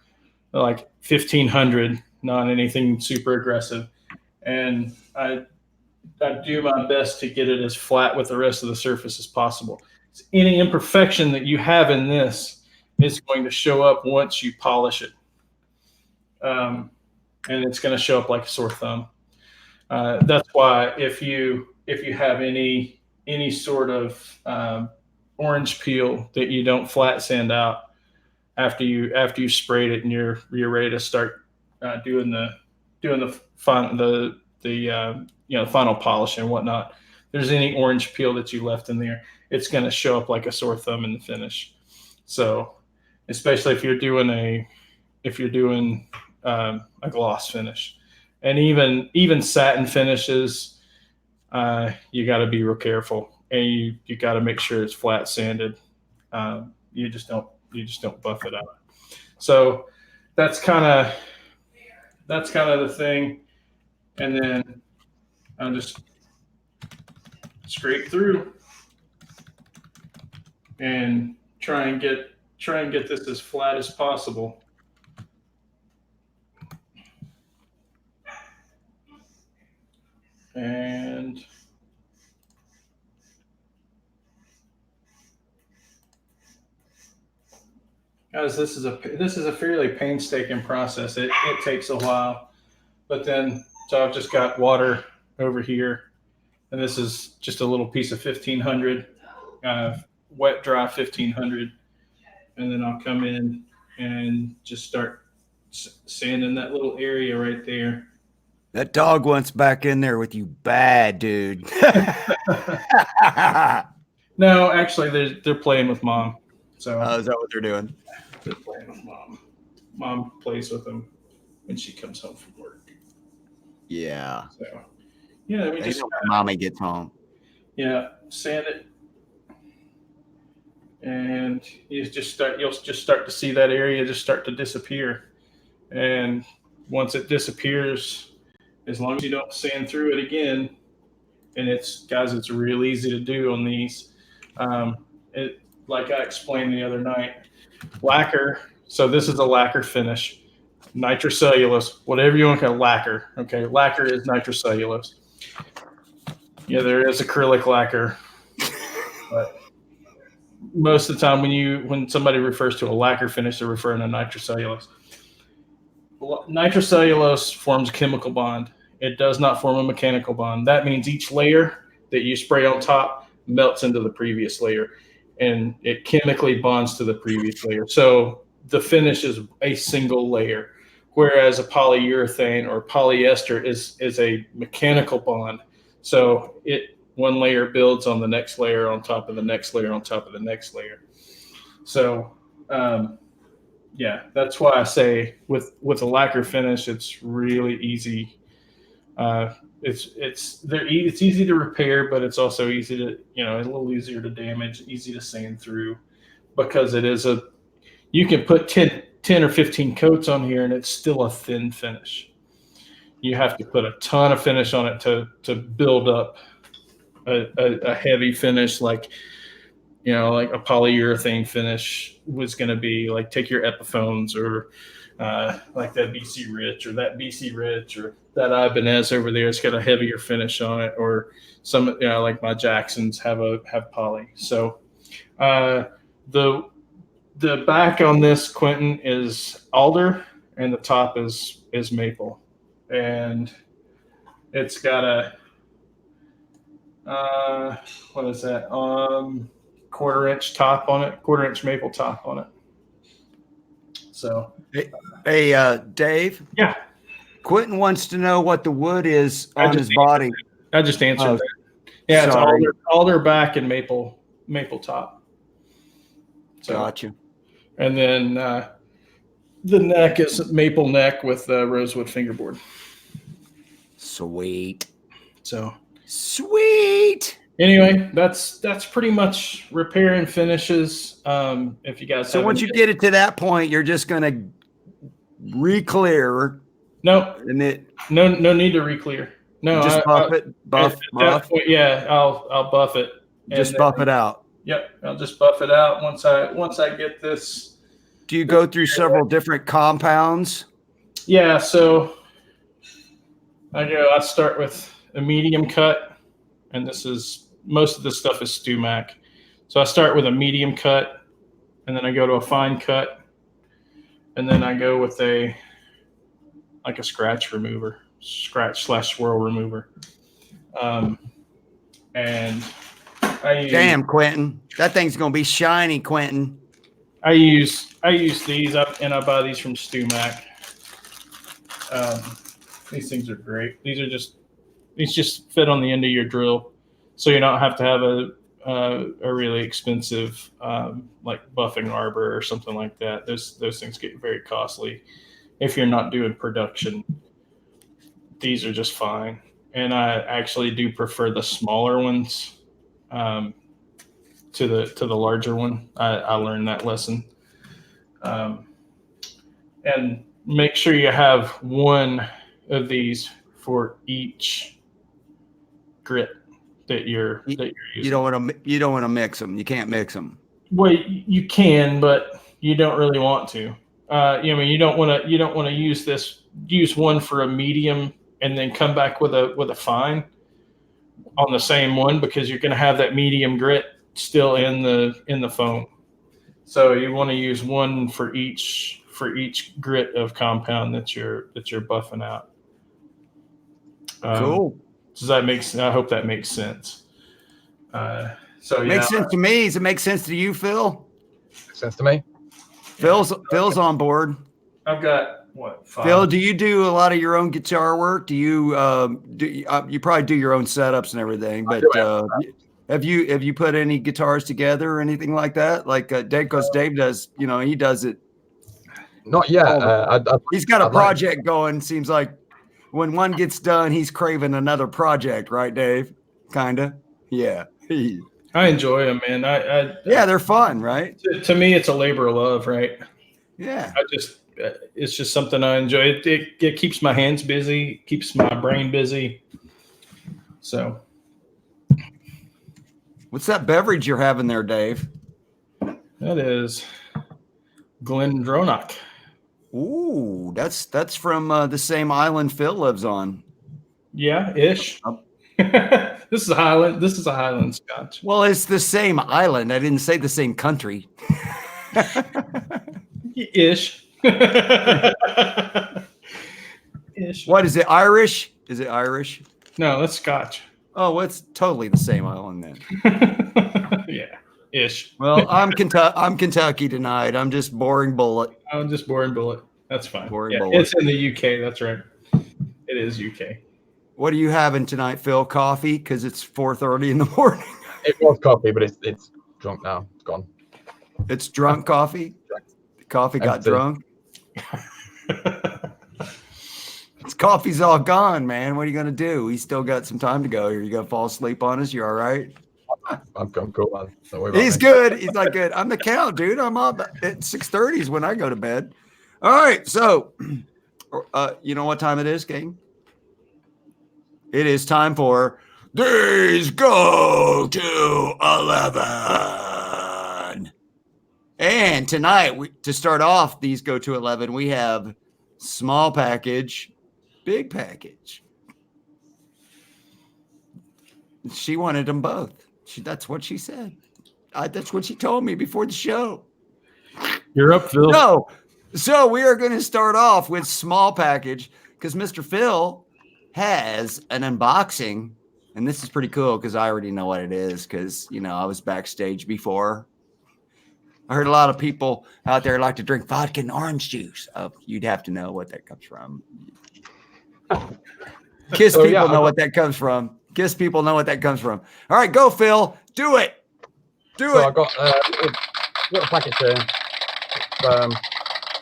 Speaker 1: like 1500, not anything super aggressive, and I do my best to get it as flat with the rest of the surface as possible. Any imperfection that you have in this is going to show up once you polish it. And it's going to show up like a sore thumb. That's why if you have any sort of orange peel that you don't flat sand out after you sprayed it and you're ready to start doing the final polish and whatnot, there's any orange peel that you left in there, it's going to show up like a sore thumb in the finish. So especially if you're doing a gloss finish, and even satin finishes, you got to be real careful, and you got to make sure it's flat sanded. You just don't buff it out. So that's kind of the thing. And then I'll just scrape through and try and get this as flat as possible. And guys, this is a fairly painstaking process. It takes a while, but then so I've just got water over here, and this is just a little piece of 1500, wet dry 1500, and then I'll come in and just start sanding that little area right there.
Speaker 2: That dog wants back in there with you bad, dude.
Speaker 1: No, actually, they're playing with mom. So
Speaker 2: is that what they're doing?
Speaker 1: They're playing with mom. Mom plays with them when she comes home from work.
Speaker 2: Yeah.
Speaker 1: So yeah, we just
Speaker 2: when mommy gets home.
Speaker 1: Yeah, sand it, and you'll just start to see that area just start to disappear. And once it disappears, as long as you don't sand through it again, and it's real easy to do on these. Like I explained the other night, lacquer. So this is a lacquer finish, nitrocellulose, whatever you want to call it, lacquer. Okay, lacquer is nitrocellulose. Yeah, there is acrylic lacquer, but most of the time when somebody refers to a lacquer finish, they're referring to nitrocellulose. Nitrocellulose forms a chemical bond. It does not form a mechanical bond. That means each layer that you spray on top melts into the previous layer, and it chemically bonds to the previous layer. So the finish is a single layer, whereas a polyurethane or polyester is a mechanical bond. So one layer builds on the next layer on top of the next layer on top of the next layer. So yeah, that's why I say with a lacquer finish, it's really easy. It's easy to repair, but it's also easy to, a little easier to damage, easy to sand through, because you can put 10 or 15 coats on here and it's still a thin finish. You have to put a ton of finish on it to build up a heavy finish, like a polyurethane finish was going to be. Like, take your Epiphones or like that BC Rich or that that Ibanez over there. It's got a heavier finish on it, or some, like my Jacksons have poly. So the back on this, Quentin, is alder, and the top is maple, and it's got a what is that? Quarter-inch top on it, quarter-inch maple top on it. So,
Speaker 2: hey, Dave.
Speaker 1: Yeah.
Speaker 2: Quentin wants to know what the wood is on his body.
Speaker 1: I just answered that. Yeah,
Speaker 2: sorry.
Speaker 1: It's alder back and maple top. So,
Speaker 2: gotcha.
Speaker 1: And then the neck is maple neck with rosewood fingerboard.
Speaker 2: Sweet.
Speaker 1: So
Speaker 2: sweet.
Speaker 1: Anyway, that's pretty much repair and finishes. If you guys,
Speaker 2: so once you get it to that point, you're just gonna re-clear.
Speaker 1: No,
Speaker 2: and
Speaker 1: no need to re-clear. No,
Speaker 2: just buff it. Buff.
Speaker 1: Point, yeah, I'll buff it.
Speaker 2: Just buff it out.
Speaker 1: Yep, I'll just buff it out once I get this.
Speaker 2: Do you go through several different compounds?
Speaker 1: Yeah, so I start with a medium cut, and most of this stuff is Stumac. So I start with a medium cut, and then I go to a fine cut, and then I go with a scratch /swirl remover. And
Speaker 2: damn, Quentin, that thing's gonna be shiny, Quentin.
Speaker 1: I use these up, and I buy these from Stumac. These things are great. These just fit on the end of your drill, so you don't have to have a really expensive like buffing arbor or something like that. Those things get very costly if you're not doing production. These are just fine, and I actually do prefer the smaller ones to the larger one. I learned that lesson. And make sure you have one of these for each grit that you're using.
Speaker 2: You don't want to mix them. You can't mix them.
Speaker 1: Well, you can, but you don't really want to. You don't want to use one for a medium and then come back with a fine on the same one, because you're going to have that medium grit still in the foam. So you want to use one for each grit of compound that you're buffing out.
Speaker 2: Cool.
Speaker 1: I hope that makes sense. So
Speaker 2: it makes sense to me. Does it make sense to you, Phil?
Speaker 3: Makes sense to me.
Speaker 2: Phil's on board.
Speaker 1: I've got what? 5.
Speaker 2: Phil, do you do a lot of your own guitar work? Do you you probably do your own setups and everything? But have you put any guitars together or anything like that? Like Dave, because Dave does. He does it.
Speaker 3: Not yet.
Speaker 2: He's got a project going. Seems like when one gets done, he's craving another project, right, Dave? Kinda. Yeah.
Speaker 1: I enjoy them, man.
Speaker 2: Yeah, they're fun, right?
Speaker 1: To me, it's a labor of love, right?
Speaker 2: Yeah.
Speaker 1: It's just something I enjoy. It keeps my hands busy, keeps my brain busy. So,
Speaker 2: what's that beverage you're having there, Dave?
Speaker 1: That is Glendronach.
Speaker 2: Ooh, that's from the same island Phil lives on.
Speaker 1: Yeah, ish. This is a Highland. This is a Highland Scotch.
Speaker 2: Well, it's the same island. I didn't say the same country.
Speaker 1: Ish. Ish.
Speaker 2: What is it? Irish? Is it Irish?
Speaker 1: No, that's Scotch.
Speaker 2: Oh, well, it's totally the same island then.
Speaker 1: Yeah, ish.
Speaker 2: Well, I'm Kentucky tonight. I'm just boring bullet.
Speaker 1: I'm just boring bullet. That's fine.
Speaker 2: Boring
Speaker 1: Yeah,
Speaker 2: bullet.
Speaker 1: it's in the UK. That's right. It is UK.
Speaker 2: What are you having tonight, Phil? Coffee? Because it's 4:30 in the morning.
Speaker 3: It was coffee, but it's drunk now. It's gone.
Speaker 2: It's drunk coffee. The coffee got
Speaker 3: Empty.
Speaker 2: drunk. His coffee's all gone, man. What are you gonna do? We still got some time to go. Are you gonna fall asleep on us? You all right?
Speaker 3: I'm cool, man. Don't worry about
Speaker 2: He's
Speaker 3: me.
Speaker 2: good. He's not good. I'm the count, dude. I'm up at 6:30 is when I go to bed. All right. So, you know what time it is, gang? It is time for These Go to 11. And tonight, to start off These Go to 11, we have small package, big package. She wanted them both. That's what she said. That's what she told me before the show.
Speaker 1: You're up, Phil.
Speaker 2: So we are going to start off with small package because Mr. Phil has an unboxing, and this is pretty cool because I already know what it is because, you know, I was backstage before. I heard a lot of people out there like to drink vodka and orange juice. Oh, you'd have to know what that comes from. Kiss people know what that comes from. Kiss people know what that comes from. All right, go, Phil. Do it.
Speaker 3: So I've got a package here.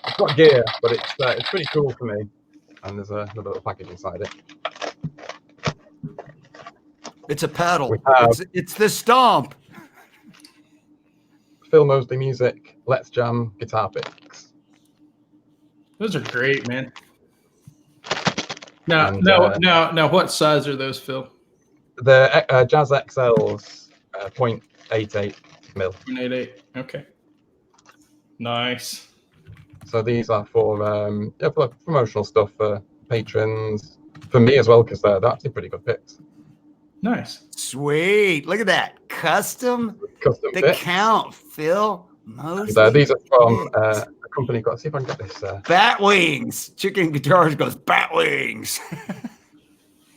Speaker 3: It's got gear, but it's pretty cool for me. And there's another little package inside it.
Speaker 2: It's a pedal.
Speaker 3: have-
Speaker 2: It's the stomp.
Speaker 3: Phil Moseley music, Let's Jam guitar picks.
Speaker 1: Those are great, man. Now,
Speaker 3: And,
Speaker 1: now, what size are those, Phil?
Speaker 3: The Jazz XL's 0.88 mil.
Speaker 1: 0.88. Okay. Nice.
Speaker 3: So these are for promotional stuff for patrons, for me as well, because they're actually pretty good picks.
Speaker 1: Nice.
Speaker 2: Sweet. Look at that. Custom
Speaker 3: Custom
Speaker 2: the
Speaker 3: picks.
Speaker 2: count, Phil. Most
Speaker 3: And, these are from a company. Got to see if I can get this.
Speaker 2: Bat Wings. Chicken Guitars goes Bat Wings.
Speaker 3: See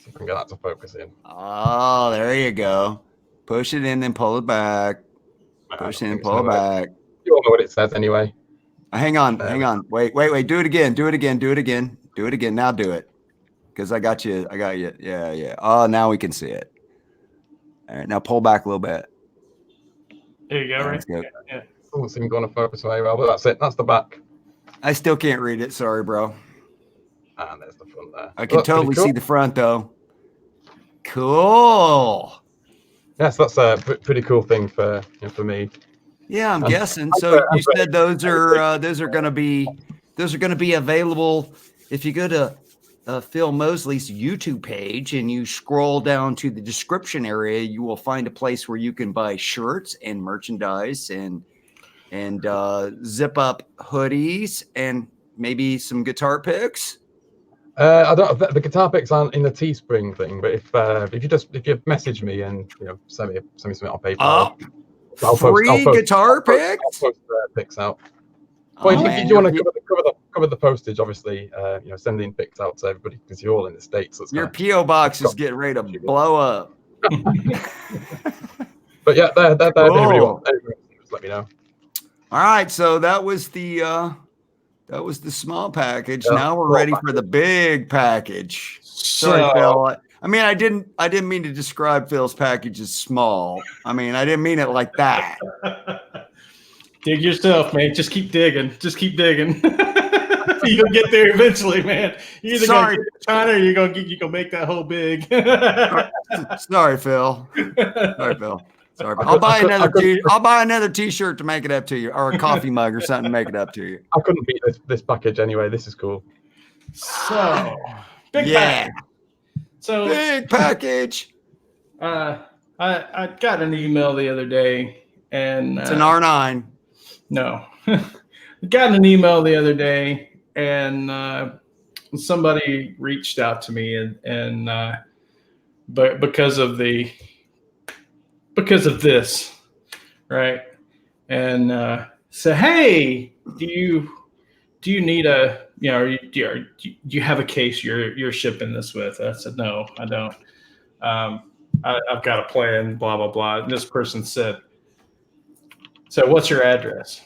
Speaker 3: if I can get that to focus in.
Speaker 2: Oh, there you go. Push it in, then pull it back. Push it in, pull it back.
Speaker 3: You all know what it says anyway.
Speaker 2: Hang on. Wait. Do it again. Do it again. Now do it. Because I got you. Yeah. Oh, now we can see it. All right, now pull back a little bit.
Speaker 1: There you go, right?
Speaker 2: Let's go.
Speaker 1: Yeah.
Speaker 3: Doesn't seem going to focus very well, but that's it. That's the back.
Speaker 2: I still can't read it. Sorry, bro.
Speaker 3: And there's the front there.
Speaker 2: I can
Speaker 3: That's pretty
Speaker 2: totally
Speaker 3: cool.
Speaker 2: see the front, though. Cool.
Speaker 3: Yes, that's a pretty cool thing for me.
Speaker 2: Yeah, I'm
Speaker 3: I'm-
Speaker 2: guessing. So you said those are going to be available if you go to Phil Moseley's YouTube page and you scroll down to the description area. You will find a place where you can buy shirts and merchandise and zip up hoodies and maybe some guitar picks.
Speaker 3: I don't. The guitar picks aren't in the Teespring thing, but if you message me and send me something on PayPal,
Speaker 2: Free guitar picks.
Speaker 3: I'll post pics out. Well, if you want to cover the postage, obviously, sending pics out to everybody because you're all in the States. So
Speaker 2: Your PO box is getting ready to blow up.
Speaker 3: But yeah, they're
Speaker 2: Cool.
Speaker 3: anybody wants, just let me know.
Speaker 2: All right, so that was the small package.
Speaker 3: Yeah,
Speaker 2: Now we're
Speaker 3: small
Speaker 2: ready for the big package. Sorry,
Speaker 1: So,
Speaker 2: Phil. I mean, I didn't mean to describe Phil's package as small. I mean, I didn't mean it like that.
Speaker 1: dig yourself, man. Just keep digging. You'll get there eventually, man. You either gonna get to China or you're gonna make that whole big.
Speaker 2: Sorry, Phil. Sorry, Phil. I'll buy another T-shirt to make it up to you, or a coffee mug or something to make it up to you.
Speaker 3: I couldn't beat this package anyway. This is cool.
Speaker 1: So big
Speaker 2: Yeah.
Speaker 1: package. So
Speaker 2: Big package.
Speaker 1: I got an email the other day, and
Speaker 2: It's an R9.
Speaker 1: No, got an email the other day, and somebody reached out to me and but because of this, right? And say, hey, do you need a, do you have a case you're shipping this with? I said, no, I don't. I've got a plan, blah, blah, blah. And this person said, so what's your address?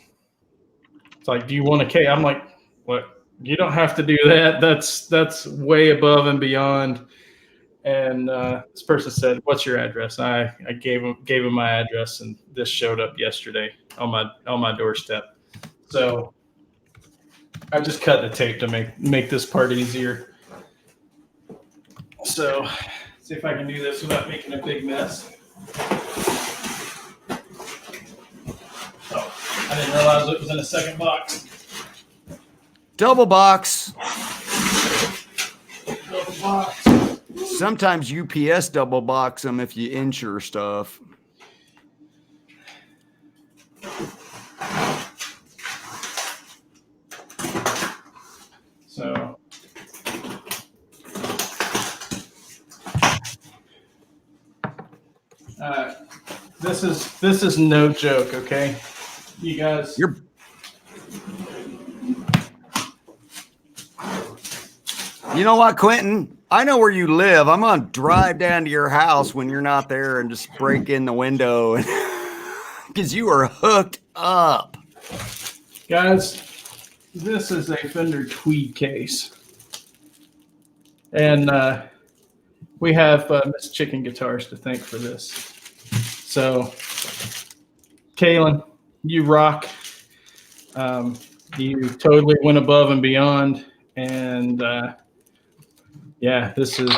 Speaker 1: It's like, do you want a case? I'm like, what? You don't have to do that. That's way above and beyond. And this person said, what's your address? I gave him my address, and this showed up yesterday on my doorstep. So I just cut the tape to make this part easier. So see if I can do this without making a big mess. Oh, I didn't realize it was in a second box.
Speaker 2: Double box.
Speaker 1: Double box.
Speaker 2: Sometimes UPS double box them if you insure stuff.
Speaker 1: So this is no joke, okay? You guys,
Speaker 2: you know what, Quentin? I know where you live. I'm gonna drive down to your house when you're not there and just break in the window, because you are hooked up,
Speaker 1: guys. This is a Fender Tweed case, and we have Miss Chicken Guitars to thank for this. So, Kaylin, you rock. You totally went above and beyond, and yeah, this is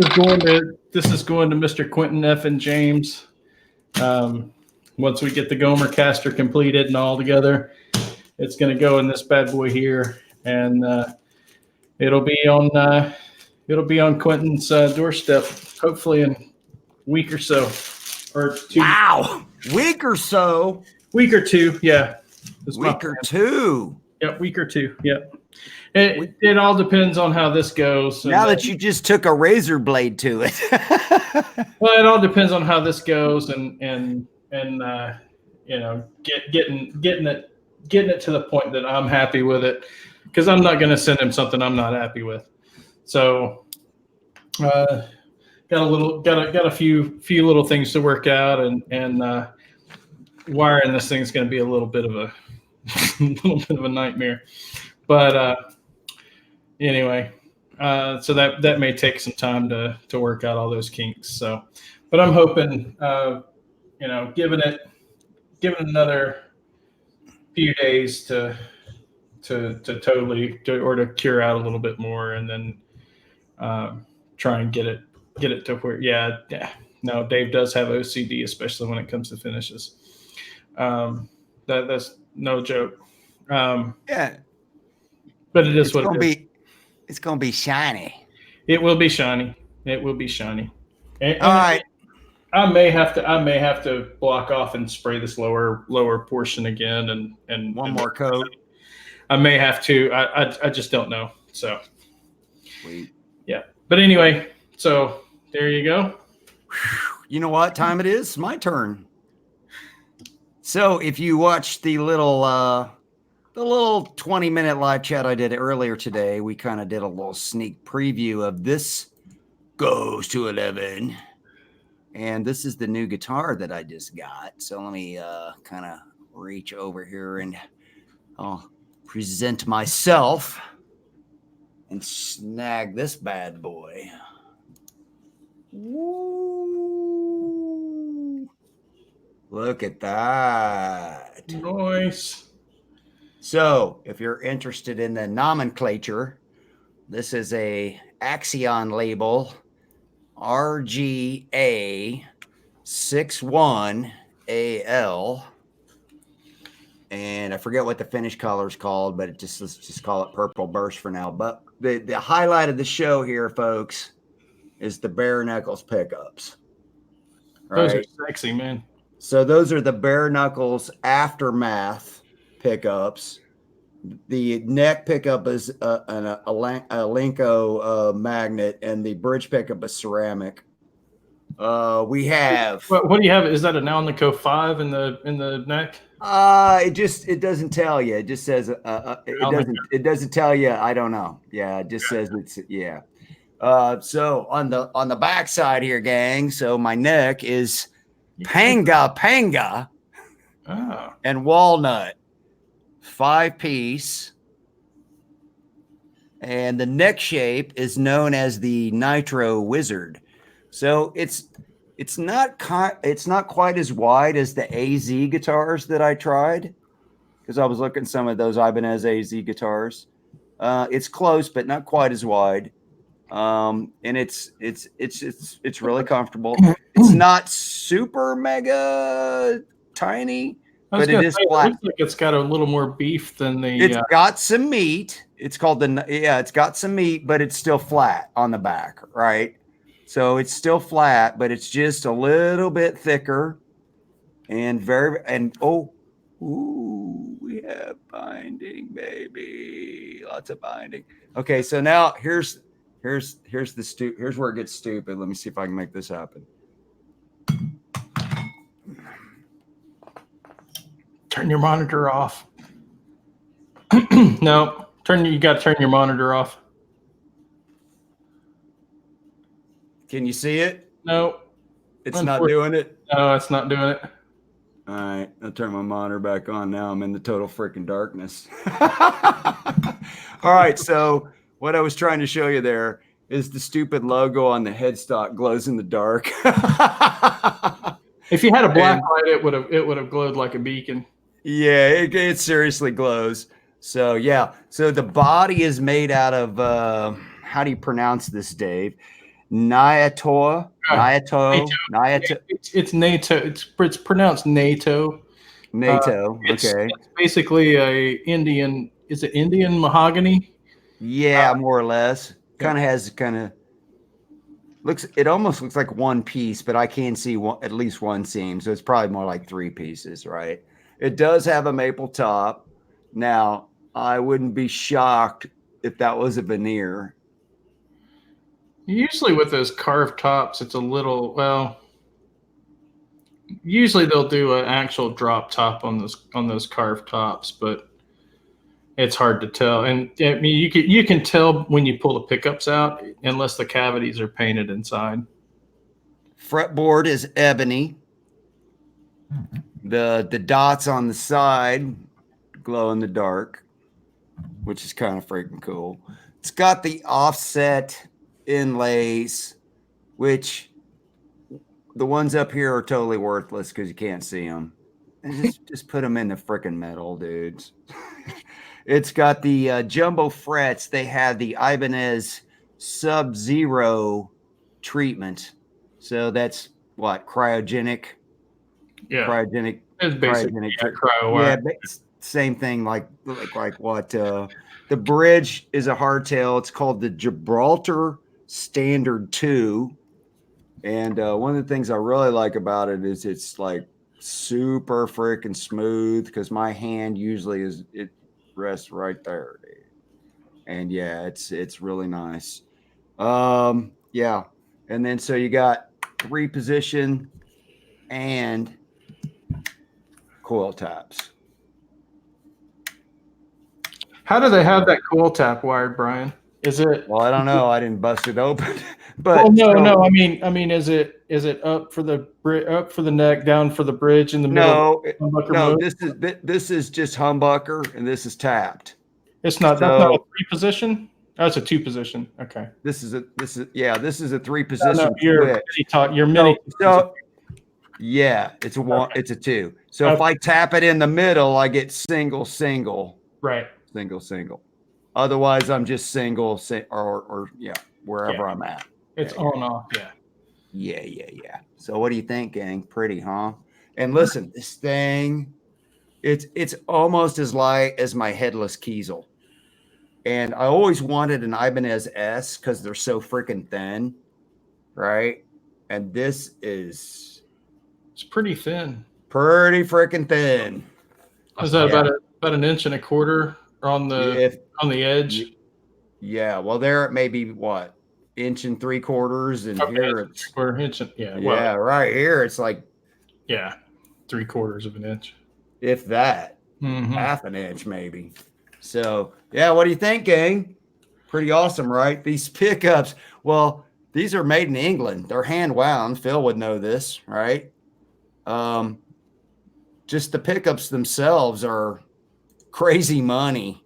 Speaker 1: going to Mr. Quentin F. and James. Once we get the Gomer caster completed and all together, it's going to go in this bad boy here, and it'll be on Quentin's doorstep, hopefully in a week or so, or 2.
Speaker 2: Wow, week or so,
Speaker 1: week or 2, yeah.
Speaker 2: Week or 2.
Speaker 1: Yep, week or 2. Yep. It all depends on how this goes.
Speaker 2: Now that you just took a razor blade to it.
Speaker 1: Well, it all depends on how this goes, and getting it to the point that I'm happy with it, because I'm not going to send him something I'm not happy with. So, got a few little things to work out, and wiring this thing is going to be a little bit of a nightmare. But anyway, so that may take some time to work out all those kinks. So, but I'm hoping, giving it another few days to totally to cure out a little bit more, and then try and get it to where, yeah. No, Dave does have OCD, especially when it comes to finishes. That's no joke.
Speaker 2: Yeah.
Speaker 1: But it is what it is.
Speaker 2: It's going to be shiny.
Speaker 1: It will be shiny. It will be shiny. And
Speaker 2: all right.
Speaker 1: I may have to block off and spray this lower portion again, and
Speaker 2: one more coat.
Speaker 1: I may have to. I just don't know. So,
Speaker 2: sweet.
Speaker 1: Yeah. But anyway, so there you go.
Speaker 2: You know what time it is? My turn. So if you watch the little 20-minute live chat I did earlier today, we kind of did a little sneak preview of this Goes to 11. And this is the new guitar that I just got. So let me kind of reach over here and I'll present myself and snag this bad boy. Woo. Look at that.
Speaker 1: Nice.
Speaker 2: So if you're interested in the nomenclature, this is a Axion label, RGA 61AL. And I forget what the finish color is called, but let's just call it Purple Burst for now. But the highlight of the show here, folks, is the bare knuckles pickups.
Speaker 1: Right? Those are sexy, man.
Speaker 2: So those are the bare knuckles aftermath pickups. The neck pickup is a Lenco magnet, and the bridge pickup is ceramic. We have.
Speaker 1: What do you have? Is that a Alnico 5 in the neck?
Speaker 2: It doesn't tell you. It just says it doesn't tell you. I don't know. Yeah, it just says it's yeah. So on the back side here, gang. So my neck is panga and walnut, 5-piece, and the neck shape is known as the Nitro Wizard. So it's not quite as wide as the AZ guitars that I tried, because I was looking at some of those Ibanez AZ guitars. It's close, but not quite as wide. And it's really comfortable. It's not super mega tiny, but it is flat.
Speaker 1: It looks like it's got a little more beef than the.
Speaker 2: It's got some meat. It's called it's got some meat, but it's still flat on the back, right? So it's still flat, but it's just a little bit thicker and we have binding, baby. Lots of binding. Okay, so now here's where it gets stupid. Let me see if I can make this happen.
Speaker 1: Turn your monitor off. No, you got to turn your monitor off.
Speaker 2: Can you see it?
Speaker 1: No.
Speaker 2: It's not doing it?
Speaker 1: No, it's not doing it.
Speaker 2: All right. I'll turn my monitor back on now. I'm in the total freaking darkness. All right. So what I was trying to show you there is the stupid logo on the headstock glows in the dark.
Speaker 1: If you had a black light, it would have glowed like a beacon.
Speaker 2: Yeah, it seriously glows. So yeah. So the body is made out of how do you pronounce this, Dave? Nyato.
Speaker 1: It's NATO. It's pronounced NATO.
Speaker 2: NATO. Okay.
Speaker 1: It's basically a Indian. Is it Indian mahogany?
Speaker 2: Yeah, more or less. It almost looks like one piece, but I can see at least one seam, so it's probably more like 3 pieces, right? It does have a maple top. Now, I wouldn't be shocked if that was a veneer.
Speaker 1: Usually with those carved tops, it's a little, well, usually they'll do an actual drop top on those carved tops, but it's hard to tell. And I mean, you can tell when you pull the pickups out, unless the cavities are painted inside.
Speaker 2: Fretboard is ebony. The dots on the side glow in the dark, which is kind of freaking cool. It's got the offset inlays, which the ones up here are totally worthless because you can't see them. And just put them in the freaking metal, dudes. It's got the jumbo frets. They have the Ibanez Sub-Zero treatment. So that's what, cryogenic?
Speaker 1: Yeah.
Speaker 2: Cryogenic.
Speaker 1: It's basically cryo.
Speaker 2: Yeah, same thing like what the bridge is a hardtail. It's called the Gibraltar Standard 2. And one of the things I really like about it is it's like super freaking smooth, because my hand usually it rests right there, dude. And yeah, it's really nice. Yeah. And then so you got 3-position and coil taps.
Speaker 1: How do they have that coil tap wired, Brian? Is it?
Speaker 2: Well, I don't know. I didn't bust it open. But
Speaker 1: no. I mean, is it up for the neck, down for the bridge, in the middle?
Speaker 2: No. This is just humbucker, and this is tapped.
Speaker 1: It's not. That's not a 3-position. That's a 2-position. Okay.
Speaker 2: This is a 3-position.
Speaker 1: No, your mini.
Speaker 2: So yeah, it's a 2. So if I tap it in the middle, I get single.
Speaker 1: Right.
Speaker 2: Single. Otherwise, I'm just single or wherever I'm at.
Speaker 1: It's on off. Yeah.
Speaker 2: Yeah. So what do you think, gang? Pretty, huh? And listen, this thing, it's almost as light as my headless Kiesel. And I always wanted an Ibanez S because they're so freaking thin, right? And this is...
Speaker 1: It's pretty thin.
Speaker 2: Pretty freaking thin.
Speaker 1: Is that about 1.25 inches on the edge.
Speaker 2: Yeah, well, there it may be what, 1 3/4, and here it's
Speaker 1: 1/4 inch. Yeah,
Speaker 2: yeah, right here it's like
Speaker 1: 3/4 of an inch,
Speaker 2: if that, half an inch maybe. So yeah, what do you think, gang? Pretty awesome, right? These pickups. Well, these are made in England. They're hand wound. Phil would know this, right? Just the pickups themselves are crazy money.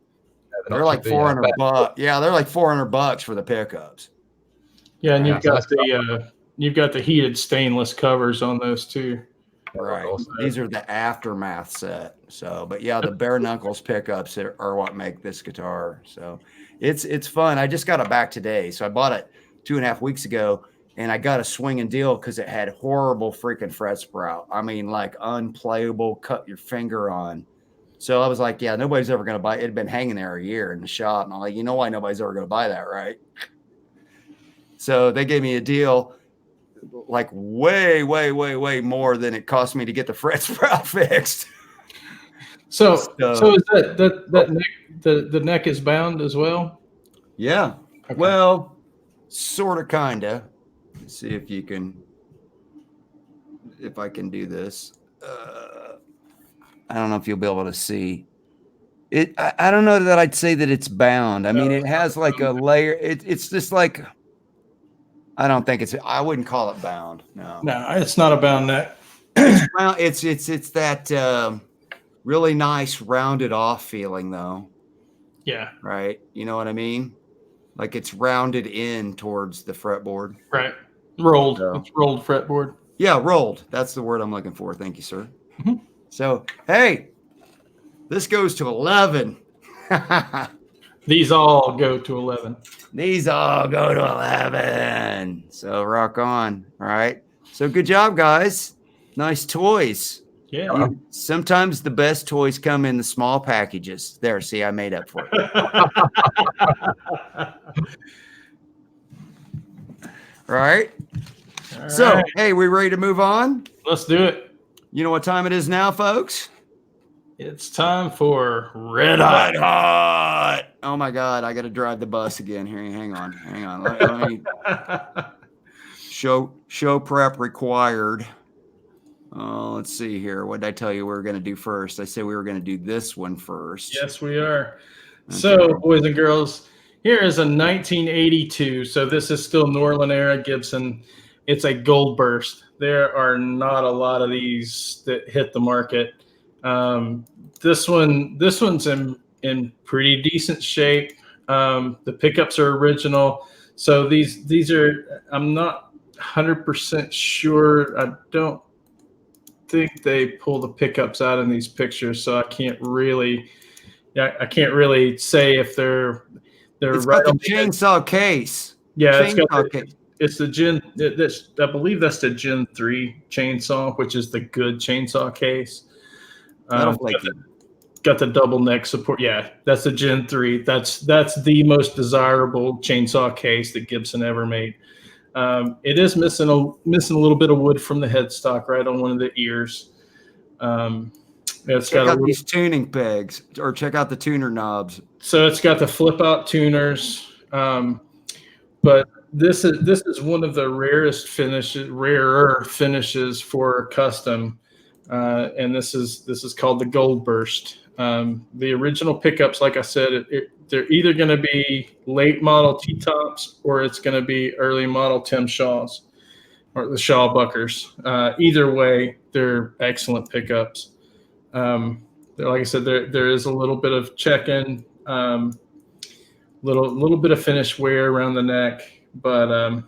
Speaker 2: They're like $400. Yeah, they're like $400 for the pickups.
Speaker 1: Yeah, and you've got the heated stainless covers on those too.
Speaker 2: Right. These are the aftermath set. So, but yeah, the bare knuckles pickups are what make this guitar. So it's fun. I just got it back today. So I bought it 2.5 weeks ago, and I got a swinging deal because it had horrible freaking fret sprout. I mean, like unplayable, cut your finger on. So I was like, yeah, nobody's ever going to buy it. It had been hanging there a year in the shop. And I'm like, you know why nobody's ever going to buy that, right? So they gave me a deal like way more than it cost me to get the fret sprout fixed.
Speaker 1: So is that neck, the neck is bound as well?
Speaker 2: Yeah. Okay. Well, sort of, kind of. Let's see if I can do this. I don't know if you'll be able to see it. I don't know that I'd say that it's bound. I mean, it has like a layer. It's just like, I don't think I wouldn't call it bound. No,
Speaker 1: it's not a bound neck.
Speaker 2: It's that really nice rounded off feeling though.
Speaker 1: Yeah.
Speaker 2: Right. You know what I mean? Like it's rounded in towards the fretboard.
Speaker 1: Right. Rolled. So, it's rolled fretboard.
Speaker 2: Yeah, rolled. That's the word I'm looking for. Thank you, sir. Mm-hmm. So, hey, this goes to 11.
Speaker 1: These all go to 11.
Speaker 2: These all go to 11. So rock on. All right. So good job, guys. Nice toys.
Speaker 1: Yeah.
Speaker 2: Sometimes the best toys come in the small packages. There, see, I made up for it. Right? All so, right. Hey, we ready to move on?
Speaker 1: Let's do it.
Speaker 2: You know what time it is now, folks?
Speaker 1: It's time for Red Hot.
Speaker 2: Red Hot. Oh my God, I got to drive the bus again. Here, hang on. Let me show prep required. Let's see here. What did I tell you we were going to do first? I said we were going to do this one first.
Speaker 1: Yes, we are. Okay. So, boys and girls, here is a 1982. So this is still Norland era Gibson. It's a gold burst. There are not a lot of these that hit the market. This one's in pretty decent shape. The pickups are original. So these are, I'm not 100% sure. I don't think they pull the pickups out in these pictures, so I can't really say if they're
Speaker 2: it's
Speaker 1: right
Speaker 2: got the chainsaw case.
Speaker 1: Yeah, it's the Gen. I believe that's the Gen 3 chainsaw, which is the good chainsaw case. Got the double neck support. Yeah, that's the Gen 3. That's the most desirable chainsaw case that Gibson ever made. It is missing a little bit of wood from the headstock right on one of the ears.
Speaker 2: Check out these tuning pegs, or check out the tuner knobs.
Speaker 1: So it's got the flip out tuners, but this is one of the rarer finishes for custom, and this is called the Gold Burst. The original pickups, like I said, they're either going to be late model T-tops or it's going to be early model Tim Shaws or the Shaw Buckers. Either way, they're excellent pickups. Like I said, there is a little bit of check-in, little bit of finish wear around the neck, but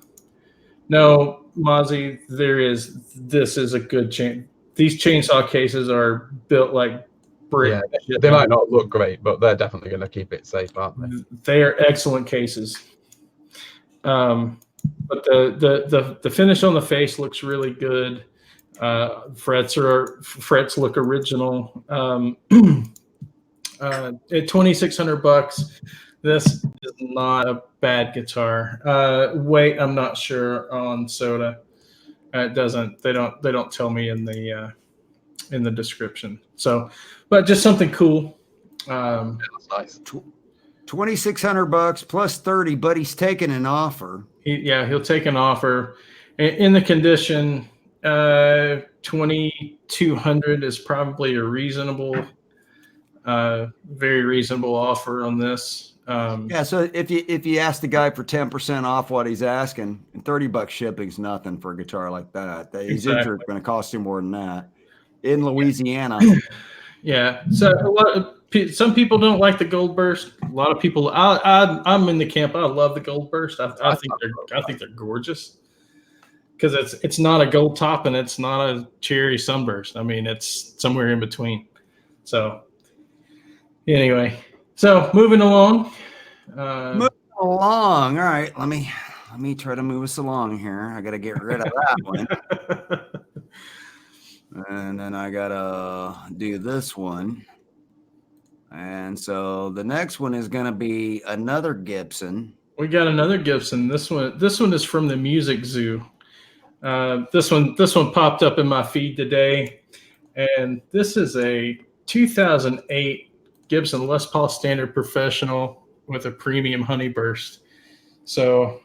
Speaker 1: no, Mozzie, this is a good chain. These chainsaw cases are built like brick.
Speaker 3: Yeah, they might not look great, but they're definitely going to keep it safe, aren't they?
Speaker 1: They are excellent cases. But the finish on the face looks really good. Frets look original. At $2,600, this is not a bad guitar. Weight, I'm not sure on Soda. It doesn't. They don't tell me in the description. So, but just something cool.
Speaker 3: That's nice.
Speaker 2: $2,600 plus 30, but he's taking an offer.
Speaker 1: He'll take an offer. In the condition, 2,200 is probably a reasonable, very reasonable offer on this.
Speaker 2: So if you ask the guy for 10% off what he's asking, and $30 shipping's nothing for a guitar like that. He's going to cost you more than that in Louisiana.
Speaker 1: Yeah. So some people don't like the Gold Burst. A lot of people. I'm in the camp. I love the Gold Burst. I think they're gorgeous because it's not a gold top and it's not a cherry sunburst. I mean, it's somewhere in between. So anyway, moving along.
Speaker 2: Moving along. All right, let me try to move us along here. I got to get rid of that one. And then I gotta do this one. And so the next one is gonna be another Gibson.
Speaker 1: We got another Gibson. This one is from the Music Zoo. This one popped up in my feed today, and this is a 2008 Gibson Les Paul Standard Professional with a premium honey burst. So,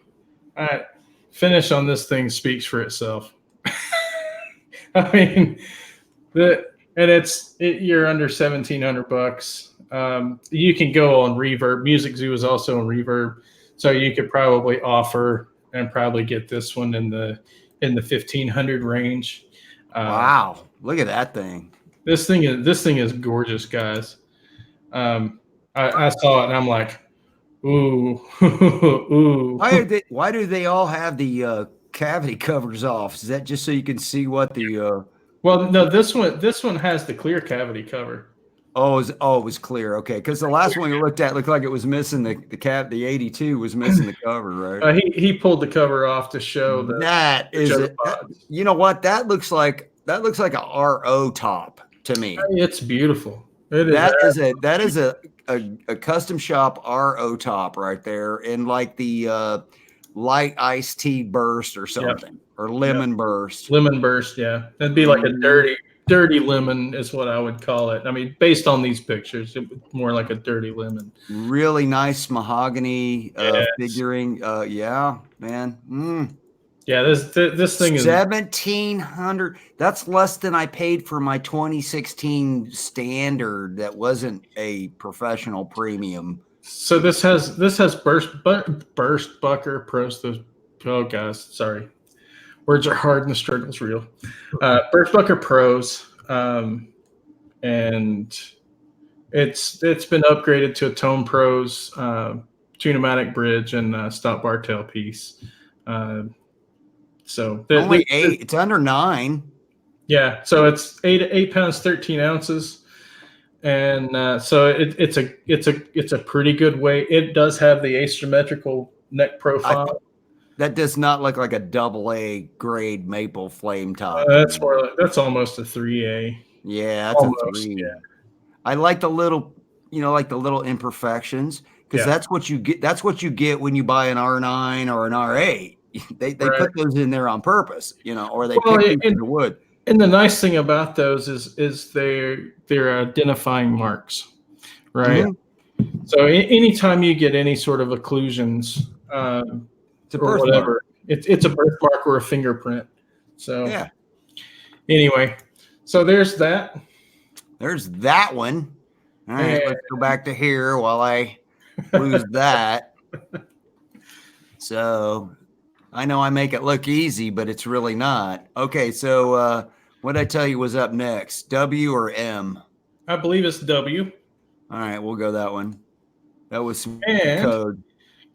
Speaker 1: finish on this thing speaks for itself. I mean, you're under $1,700. You can go on Reverb. Music Zoo is also on Reverb, so you could probably offer and probably get this one in the 1,500 range.
Speaker 2: Wow, look at that thing!
Speaker 1: This thing is gorgeous, guys. I saw it and I'm like, ooh, ooh.
Speaker 2: Why do they all have the cavity covers off? Is that just so you can see what the
Speaker 1: Well, no, this one has the clear cavity cover.
Speaker 2: It was clear. Okay, because the last one we looked at looked like it was missing the 82 was missing the cover, right?
Speaker 1: He pulled the cover off to show
Speaker 2: that is it. You know what? That looks like a RO top to me.
Speaker 1: It's beautiful.
Speaker 2: That is a custom shop RO top right there, in like the light iced tea burst or something, or lemon burst.
Speaker 1: Lemon burst, yeah. That'd be like a dirty lemon is what I would call it. I mean, based on these pictures, it was more like a dirty lemon.
Speaker 2: Really nice mahogany figuring. Yeah, man.
Speaker 1: Yeah, this thing is
Speaker 2: $1,700. That's less than I paid for my 2016 Standard. That wasn't a professional premium.
Speaker 1: So this has burst bucker pros. Oh guys, sorry, words are hard and the struggle's real. Burst bucker pros, and it's been upgraded to a Tone Pros tunematic bridge and stop bar tailpiece. So
Speaker 2: only 8. It's under 9.
Speaker 1: Yeah, so it's 8 pounds 13 ounces, and so it's a pretty good weight. It does have the asymmetrical neck profile.
Speaker 2: That does not look like a AA grade maple flame top.
Speaker 1: That's almost a 3A.
Speaker 2: Yeah, that's almost, a 3. Yeah. I like the little, like the little imperfections, because that's what you get. That's what you get when you buy an R9 or an R8. They put those in there on purpose, or they pick the wood.
Speaker 1: And the nice thing about those is they're identifying marks, right? Mm-hmm. So anytime you get any sort of occlusions or whatever, it's a birthmark or a fingerprint. So anyway, so there's that.
Speaker 2: There's that one. All right, let's go back to here while I lose that. So I know I make it look easy, but it's really not. Okay, so what did I tell you was up next? W or M?
Speaker 1: I believe it's W.
Speaker 2: All right, we'll go that one. That was some code.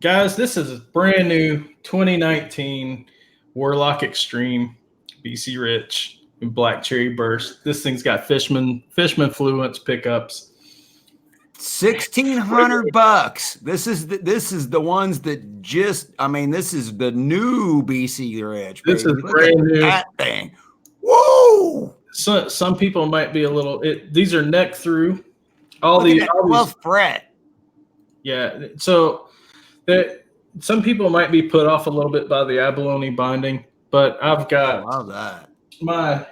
Speaker 1: Guys, this is a brand new 2019 Warlock Extreme BC Rich and Black Cherry Burst. This thing's got Fishman Fluence pickups.
Speaker 2: $1,600. This is the ones that this is the new BC Rich.
Speaker 1: This is brand new.
Speaker 2: That thing. Whoa!
Speaker 1: So some people might be a little. These are neck through. All
Speaker 2: 12 fret.
Speaker 1: Yeah. So that some people might be put off a little bit by the abalone binding, but I've got.
Speaker 2: I love that.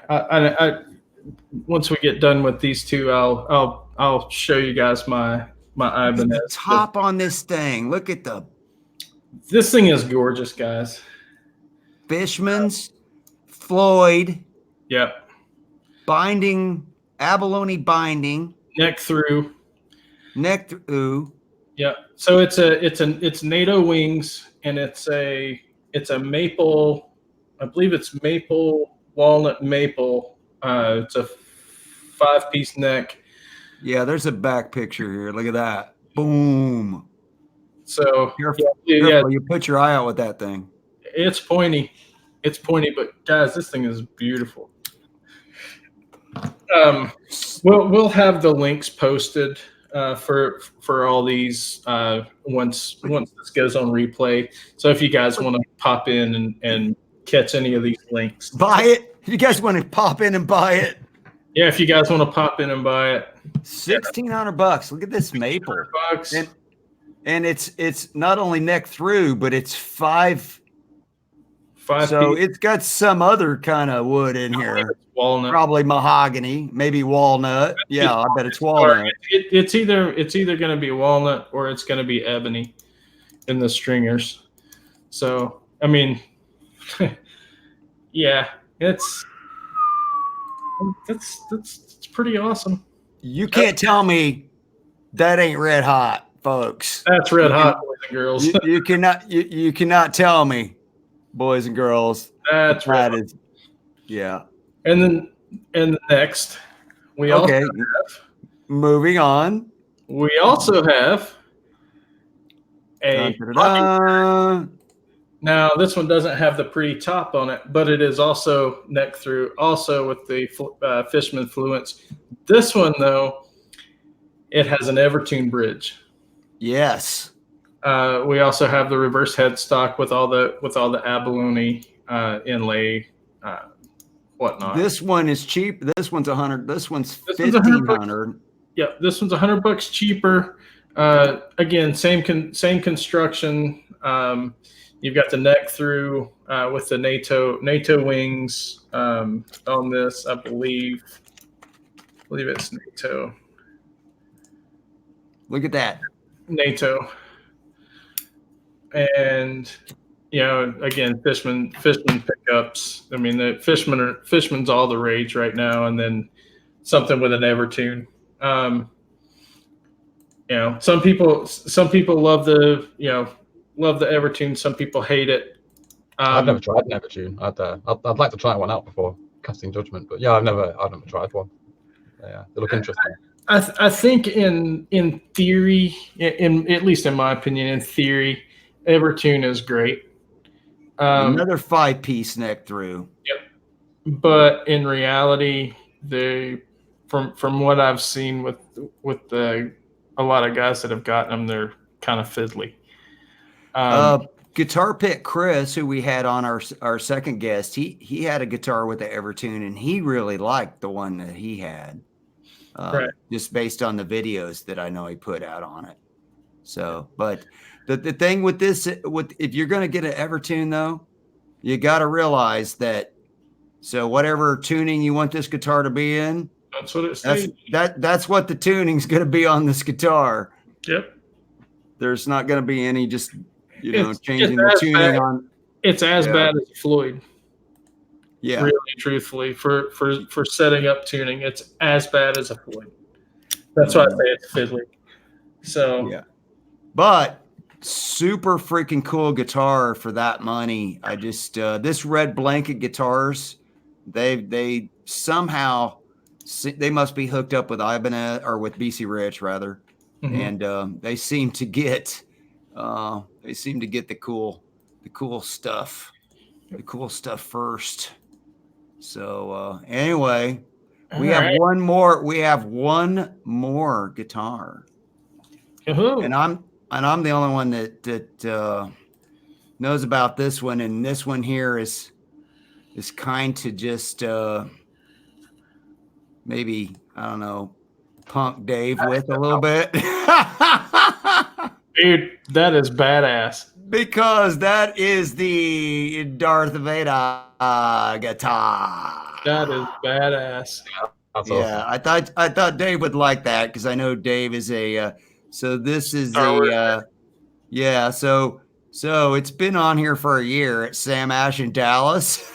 Speaker 1: I once we get done with these two, I'll I'll show you guys my Ibanez.
Speaker 2: The top on this thing. Look at the
Speaker 1: This thing is gorgeous, guys.
Speaker 2: Fishman's Floyd
Speaker 1: Yep.
Speaker 2: binding, abalone binding,
Speaker 1: Neck through.
Speaker 2: neck through.
Speaker 1: Yeah. So it's NATO wings, and it's a maple. I believe it's maple, walnut maple. It's a 5-piece neck.
Speaker 2: Yeah, there's a back picture here. Look at that. Boom.
Speaker 1: So
Speaker 2: Careful,
Speaker 1: yeah,
Speaker 2: you put your eye out with that thing.
Speaker 1: it's pointy. It's pointy, but guys, this thing is beautiful. We'll have the links posted for all these once this goes on replay. So if you guys want to pop in and catch any of these links,
Speaker 2: Buy it. If you guys want to pop in and buy it.
Speaker 1: yeah, if you guys want to pop in and buy it,
Speaker 2: $1,600. Look at this maple.
Speaker 1: $100.
Speaker 2: And it's not only neck through, but it's 5. So
Speaker 1: piece.
Speaker 2: it's got some other kind of wood in here.
Speaker 1: Walnut.
Speaker 2: Probably mahogany, maybe walnut. Yeah, I bet it's walnut.
Speaker 1: It's either going to be walnut or it's going to be ebony in the stringers. So I mean, yeah, it's pretty awesome.
Speaker 2: You can't tell me that ain't red hot, folks.
Speaker 1: That's red hot, boys and girls.
Speaker 2: You cannot tell me, boys and girls.
Speaker 1: That's right.
Speaker 2: Yeah.
Speaker 1: And then next, we also have,
Speaker 2: moving on.
Speaker 1: We also have a now this one doesn't have the pretty top on it, but it is also neck through, also with the Fishman Fluence. This one though, it has an Evertune bridge.
Speaker 2: Yes.
Speaker 1: We also have the reverse headstock with all the abalone inlay. Whatnot.
Speaker 2: This one is cheap. This one's 100. This one's 1,500.
Speaker 1: Yeah, this one's $100 cheaper. Again, same construction. You've got the neck through with the NATO wings on this. I believe it's NATO.
Speaker 2: Look at that.
Speaker 1: NATO. And again, Fishman pickups. I mean, the Fishman's all the rage right now, and then something with an Evertune. Some people love the Evertune. Some people hate it.
Speaker 3: I've never tried an Evertune. I'd like to try one out before casting judgment, but yeah, I've never tried one. Yeah, they look interesting.
Speaker 1: I think in theory, at least in my opinion, in theory, Evertune is great.
Speaker 2: Another 5-piece neck through.
Speaker 1: Yep. But in reality, from what I've seen with a lot of guys that have gotten them, they're kind of fiddly.
Speaker 2: Guitar Pick Chris, who we had on our second guest, he had a guitar with the Evertune, and he really liked the one that he had.
Speaker 1: Right.
Speaker 2: Just based on the videos that I know he put out on it. So, but the thing with this, if you're going to get an Evertune though, you got to realize that. So whatever tuning you want this guitar to be in,
Speaker 1: that's what it's saying.
Speaker 2: That's what the tuning's going to be on this guitar.
Speaker 1: Yep.
Speaker 2: There's not going to be any just changing the tuning on.
Speaker 1: It's as bad as Floyd.
Speaker 2: Yeah.
Speaker 1: Really, truthfully, for setting up tuning, it's as bad as a Floyd. That's why I say it's fiddly. So
Speaker 2: yeah. But super freaking cool guitar for that money. I just this Red Blanket guitars, they somehow they must be hooked up with Ibanez or with BC Rich rather, and they seem to get the cool stuff first. So anyway, we have one more guitar. And I'm the only one that knows about this one, and this one here is kind to just maybe, I don't know, punk Dave with a little bit.
Speaker 1: Dude, that is badass.
Speaker 2: Because that is the Darth Vader guitar.
Speaker 1: That is badass.
Speaker 3: That's
Speaker 2: Yeah,
Speaker 3: awesome.
Speaker 2: I thought Dave would like that because I know Dave is a. So this is
Speaker 1: Star Wars.
Speaker 2: yeah. So it's been on here for a year at Sam Ash in Dallas,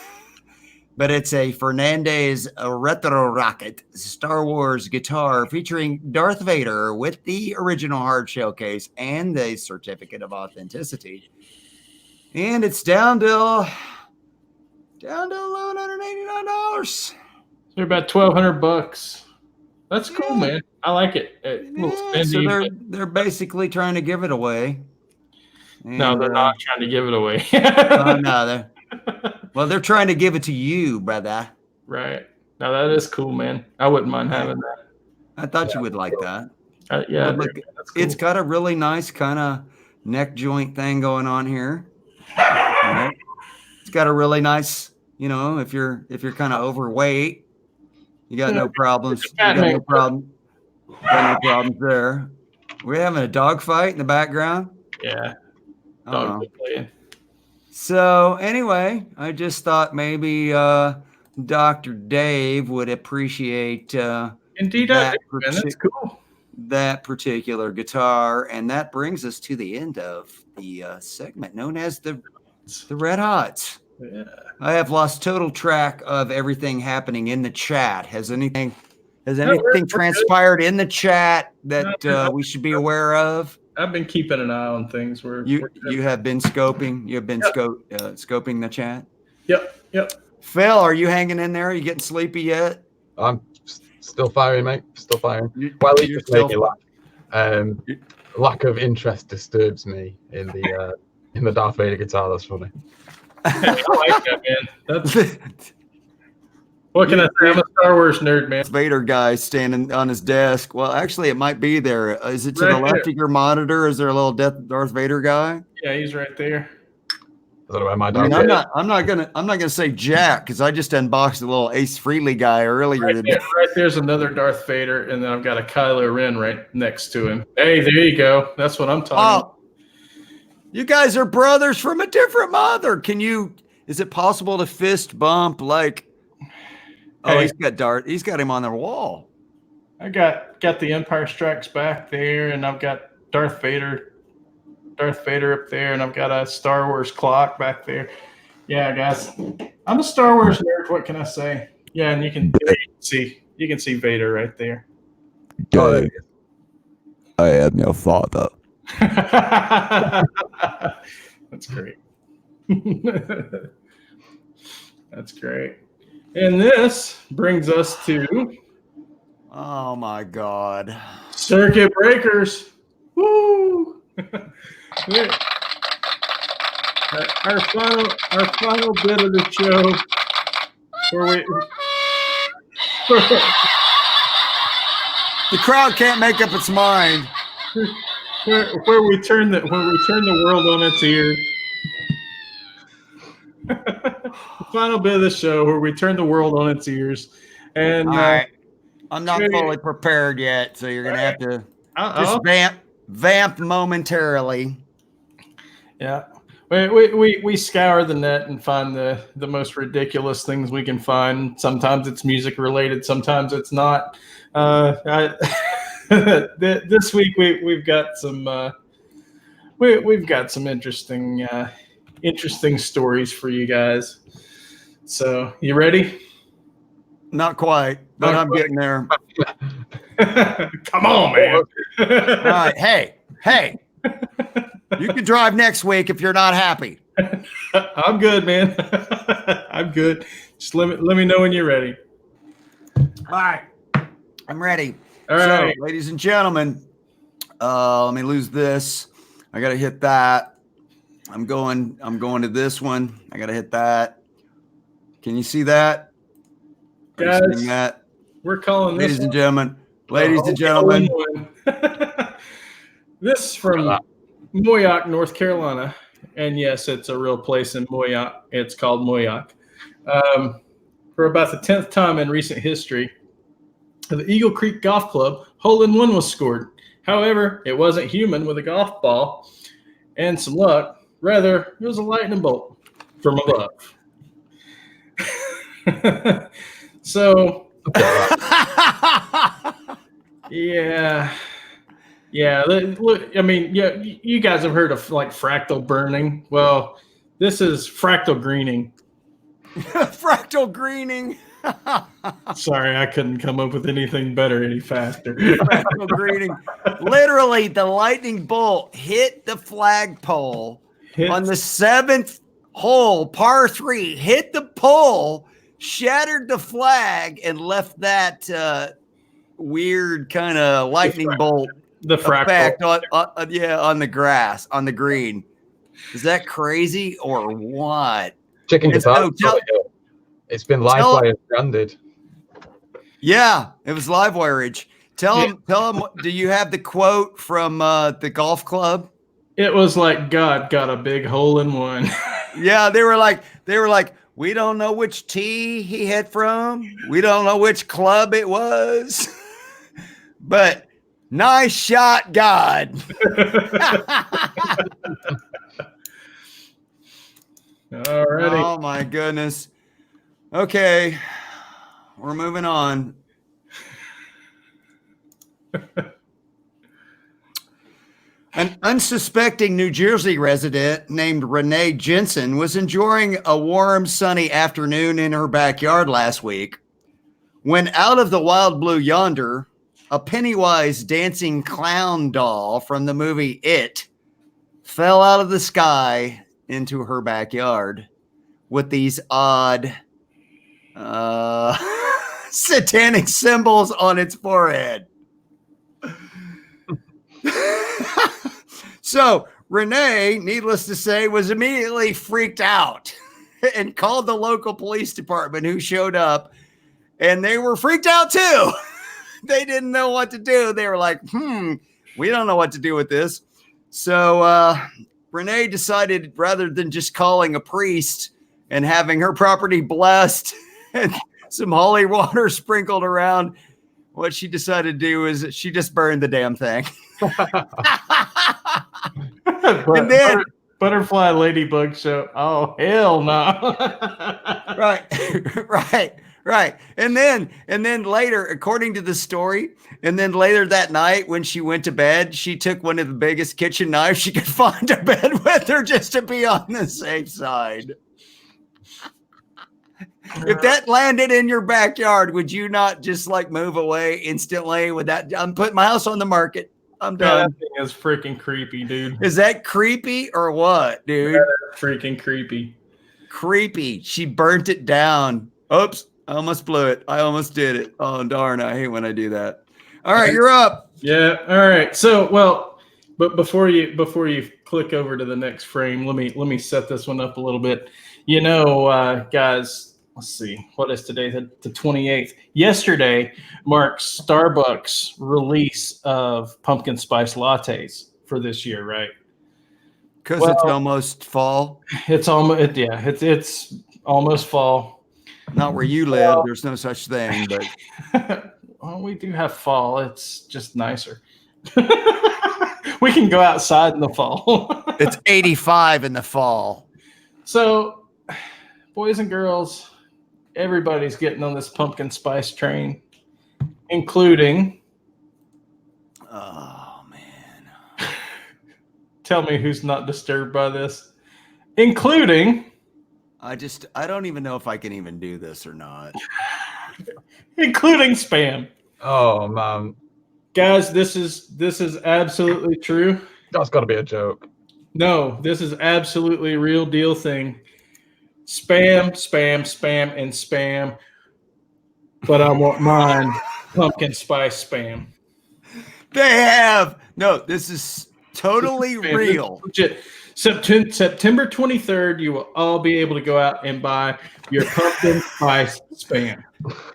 Speaker 2: but it's a Fernandez Retro Rocket Star Wars guitar featuring Darth Vader with the original hard shell case and the certificate of authenticity, and it's down to $1,189.
Speaker 1: They're about $1,200. That's cool, man. I like it.
Speaker 2: Yeah, so they're basically trying to give it away.
Speaker 1: No,
Speaker 2: And,
Speaker 1: they're not trying to give it away.
Speaker 2: no, they're trying to give it to you, brother.
Speaker 1: Right. No, that is cool, man. I wouldn't mind having that.
Speaker 2: I thought you would like that.
Speaker 1: Yeah,
Speaker 2: look,
Speaker 1: that's cool.
Speaker 2: It's got a really nice kind of neck joint thing going on here. Right? It's got a really nice, if you're kind of overweight, you got no problems. You got no problem. Got no problems there. We're having a dog fight in the background.
Speaker 1: Yeah. Dog playing.
Speaker 2: So anyway, I just thought maybe Dr. Dave would appreciate
Speaker 1: Indeed, that's cool.
Speaker 2: That particular guitar, and that brings us to the end of the segment known as the Red Hots.
Speaker 1: Yeah.
Speaker 2: I have lost total track of everything happening in the chat. Has anything transpired in the chat that we should be aware of?
Speaker 1: I've been keeping an eye on things.
Speaker 2: You have been scoping. You have been scoping the chat.
Speaker 1: Yep.
Speaker 2: Phil, are you hanging in there? Are you getting sleepy yet?
Speaker 3: I'm still firing, mate. Still firing. Well, it just made me laugh. Lack of interest disturbs me in the Darth Vader guitar. That's funny.
Speaker 1: I like that, man. What can I say? I'm a Star Wars nerd, man.
Speaker 2: Vader guy standing on his desk. Well, actually, it might be there. Is it to the left of your monitor? Is there a little Darth Vader guy?
Speaker 1: Yeah, he's right there.
Speaker 3: I'm not
Speaker 2: gonna say Jack because I just unboxed a little Ace Frehley guy earlier today.
Speaker 1: Right there's another Darth Vader, and then I've got a Kylo Ren right next to him. Hey, there you go. That's what I'm talking about.
Speaker 2: You guys are brothers from a different mother. Is it possible to fist bump like? Oh, he's got him on the wall.
Speaker 1: I got the Empire Strikes Back there, and I've got Darth Vader up there, and I've got a Star Wars clock back there. Yeah, guys, I'm a Star Wars nerd. What can I say? Yeah, and you can see Vader right there.
Speaker 2: I am your father.
Speaker 1: That's great. That's great. And this brings us to,
Speaker 2: oh my God,
Speaker 1: Circüit Breakers. Woo! Our final bit of the show,
Speaker 2: the crowd can't make up its mind.
Speaker 1: Where we turn the world on its ears. The final bit of the show where we turn the world on its ears. And
Speaker 2: all right. I'm not fully prepared yet, so you're gonna have to just vamp momentarily.
Speaker 1: Yeah. We scour the net and find the most ridiculous things we can find. Sometimes it's music related, sometimes it's not. This week we've got some interesting stories for you guys. So you ready?
Speaker 2: Not quite, but I'm getting there.
Speaker 1: Come on, man.
Speaker 2: All right. Hey. You can drive next week if you're not happy.
Speaker 1: I'm good, man. I'm good. Just let me know when you're ready.
Speaker 2: All right. I'm ready.
Speaker 1: All right.
Speaker 2: So, ladies and gentlemen, let me lose this. I got to hit that. I'm going to this one. I got to hit that. Can you see that?
Speaker 1: Guys, we're calling this.
Speaker 2: Ladies and gentlemen.
Speaker 1: This is from Moyock, North Carolina. And yes, it's a real place in Moyock. It's called Moyock. For about the 10th time in recent history, the Eagle Creek Golf Club hole-in-one was scored. However, it wasn't human with a golf ball and some luck. Rather, it was a lightning bolt from above. So Yeah. Yeah. Look, I mean, yeah, you guys have heard of like fractal burning. Well, this is fractal greening.
Speaker 2: Fractal greening.
Speaker 1: Sorry, I couldn't come up with anything better any faster.
Speaker 2: Fractal greening. Literally, the lightning bolt hit the flagpole on the 7th hole, par 3, hit the pole, shattered the flag, and left that weird kind of lightning bolt effect on the grass, on the green. Is that crazy or what?
Speaker 3: Chicken guitar. It's been live wire branded.
Speaker 2: Yeah, it was live wireage. Tell him. Do you have the quote from the golf club?
Speaker 1: It was like God got a big hole in one.
Speaker 2: Yeah, they were like, we don't know which tee he hit from. We don't know which club it was, but nice shot, God.
Speaker 1: Alrighty.
Speaker 2: Oh my goodness. Okay, we're moving on. An unsuspecting New Jersey resident named Renee Jensen was enjoying a warm, sunny afternoon in her backyard last week when out of the wild blue yonder, a Pennywise dancing clown doll from the movie It fell out of the sky into her backyard with these odd satanic symbols on its forehead. So Renee, needless to say, was immediately freaked out and called the local police department, who showed up, and they were freaked out too. They didn't know what to do. They were like, we don't know what to do with this. So Renee decided, rather than just calling a priest and having her property blessed and some holy water sprinkled around, what she decided to do is she just burned the damn thing. And then
Speaker 1: butterfly ladybug show. Oh, hell no.
Speaker 2: Right. And then later, according to the story, and then later that night when she went to bed, she took one of the biggest kitchen knives she could find to bed with her, just to be on the safe side. If that landed in your backyard, would you not just like move away instantly with that? I'm putting my house on the market. I'm done.
Speaker 1: That thing is freaking creepy, dude.
Speaker 2: Is that creepy or what, dude?
Speaker 1: Freaking creepy.
Speaker 2: Creepy. She burnt it down. Oops. I almost blew it. I almost did it. Oh, darn. I hate when I do that. All right. You're up.
Speaker 1: Yeah. All right. So, well, but before you click over to the next frame, let me set this one up a little bit. You know, guys, let's see. What is today? The 28th. Yesterday marks Starbucks' release of pumpkin spice lattes for this year, right?
Speaker 2: Because it's almost fall.
Speaker 1: It's almost it's almost fall.
Speaker 2: Not where you live. There's no such thing, but
Speaker 1: well, we do have fall. It's just nicer. We can go outside in the fall.
Speaker 2: It's 85 in the fall.
Speaker 1: So, boys and girls, everybody's getting on this pumpkin spice train, including.
Speaker 2: Oh man!
Speaker 1: Tell me who's not disturbed by this, including.
Speaker 2: I don't even know if I can even do this or not.
Speaker 1: Including spam.
Speaker 3: Oh man,
Speaker 1: guys, this is absolutely true.
Speaker 3: That's got to be a joke.
Speaker 1: No, this is absolutely a real deal thing. Spam, and spam. But I want mine pumpkin spice spam.
Speaker 2: They have. No, this is totally real.
Speaker 1: Legit. September 23rd, you will all be able to go out and buy your pumpkin spice spam.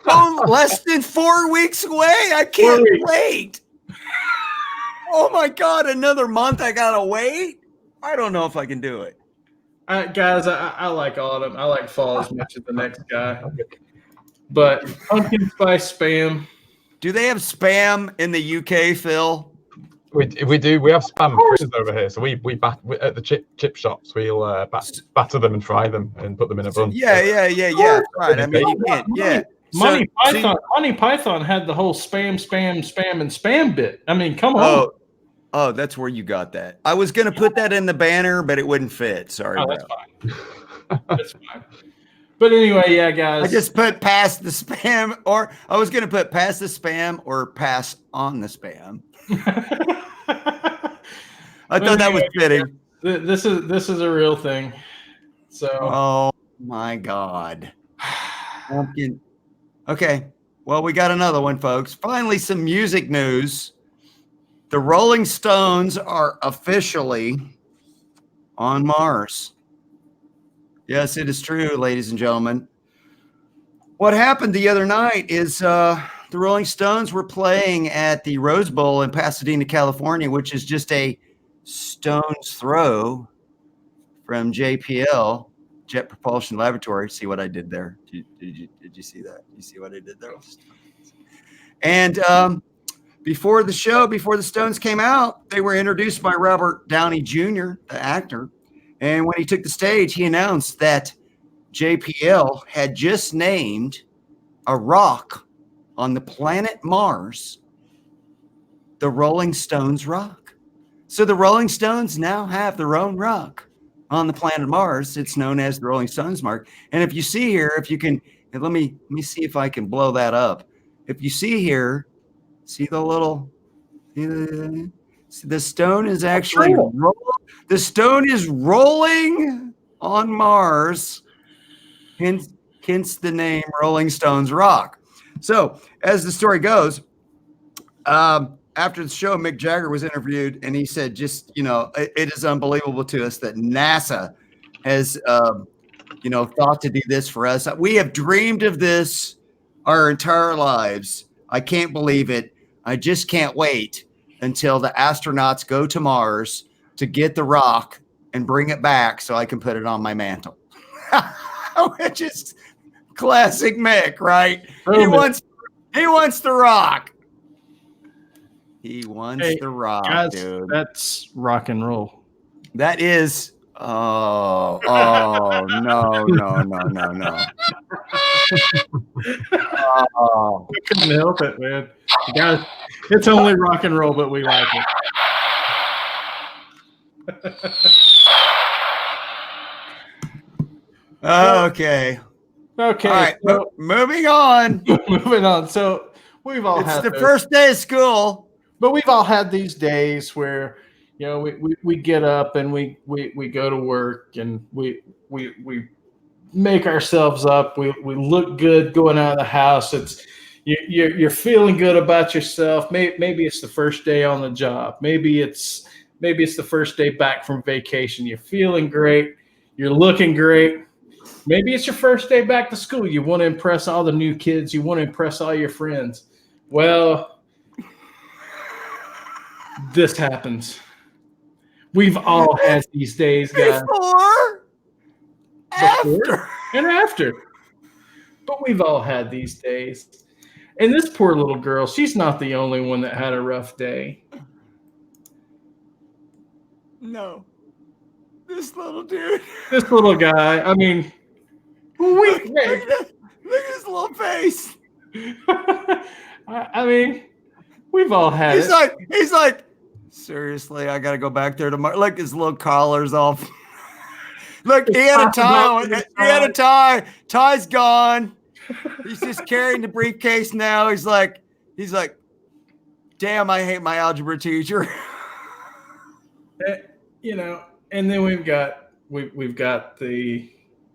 Speaker 2: Oh, less than 4 weeks away. I can't wait. Oh my God, another month I gotta wait? I don't know if I can do it.
Speaker 1: Guys, I like autumn. I like fall as much as the next guy. But pumpkin spice spam.
Speaker 2: Do they have spam in the UK, Phil?
Speaker 3: We do. We have spam freezers over here, so we at the chip shops. We'll batter them and fry them and put them in a bun.
Speaker 2: Yeah. Right. I mean, you can't. Yeah.
Speaker 1: Monty Python had the whole spam, and spam bit. I mean, come on.
Speaker 2: Oh, that's where you got that. I was going to put that in the banner, but it wouldn't fit. Sorry,
Speaker 1: that's fine. That's fine. But anyway, yeah, guys.
Speaker 2: I just put past the spam, or I was going to put past the spam or pass on the spam. I thought that was fitting.
Speaker 1: This is a real thing. So.
Speaker 2: Oh my God. Okay. Well, we got another one, folks. Finally, some music news. The Rolling Stones are officially on Mars. Yes, it is true, ladies and gentlemen. What happened the other night is the Rolling Stones were playing at the Rose Bowl in Pasadena, California, which is just a stone's throw from JPL, Jet Propulsion Laboratory. See what I did there? Did you see that? You see what I did there? And before the show, before the Stones came out, they were introduced by Robert Downey Jr., the actor. And when he took the stage, he announced that JPL had just named a rock on the planet Mars the Rolling Stones rock. So the Rolling Stones now have their own rock on the planet Mars. It's known as the Rolling Stones mark. And if you see here, if you can, let me see if I can blow that up. If you see here, see the little, the stone is actually the stone is rolling on Mars, hence the name Rolling Stones Rock. So as the story goes, after the show, Mick Jagger was interviewed, and he said, "Just it is unbelievable to us that NASA has thought to do this for us. We have dreamed of this our entire lives. I can't believe it. I just can't wait until the astronauts go to Mars to get the rock and bring it back so I can put it on my mantle." Which is classic Mick, right? He wants the rock. He wants the rock, guys, dude.
Speaker 1: That's rock and roll.
Speaker 2: That is. No.
Speaker 1: Oh, I couldn't help it, man. Guys, it's only rock and roll, but we like it.
Speaker 2: Okay. All right. So, moving on.
Speaker 1: Moving on. So we've all had
Speaker 2: the first day of school.
Speaker 1: But we've all had these days where, we get up and we go to work and we make ourselves up. We look good going out of the house. It's you're feeling good about yourself. Maybe it's the first day on the job. Maybe it's the first day back from vacation. You're feeling great. You're looking great. Maybe it's your first day back to school. You want to impress all the new kids. You want to impress all your friends. Well, this happens. We've all had these days, guys.
Speaker 2: Before
Speaker 1: and after. But we've all had these days. And this poor little girl, she's not the only one that had a rough day.
Speaker 2: No. This little dude.
Speaker 1: This little guy. I mean,
Speaker 2: look at his little face.
Speaker 1: I mean, we've all had it.
Speaker 2: He's like, seriously, I got to go back there tomorrow. Look, his little collar's off. Look, he had a tie on. He had a tie. Tie's gone. He's just carrying the briefcase now. He's like, damn, I hate my algebra teacher.
Speaker 1: And then we've got the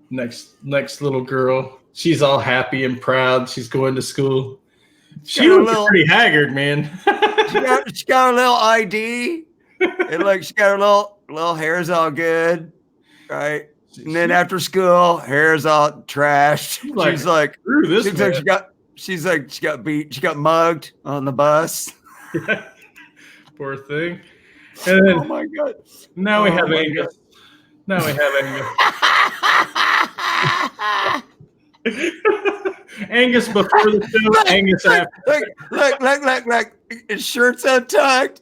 Speaker 1: next little girl. She's all happy and proud. She's going to school. She looks pretty haggard, man.
Speaker 2: she got a little ID. And look, she got her little hair's all good, right? And then after school, hair's all trashed. She got beat. She got mugged on the bus.
Speaker 1: Poor thing. And then,
Speaker 2: oh my God!
Speaker 1: Now we have Angus. Angus before the show, Angus after.
Speaker 2: Look. His shirt's untucked.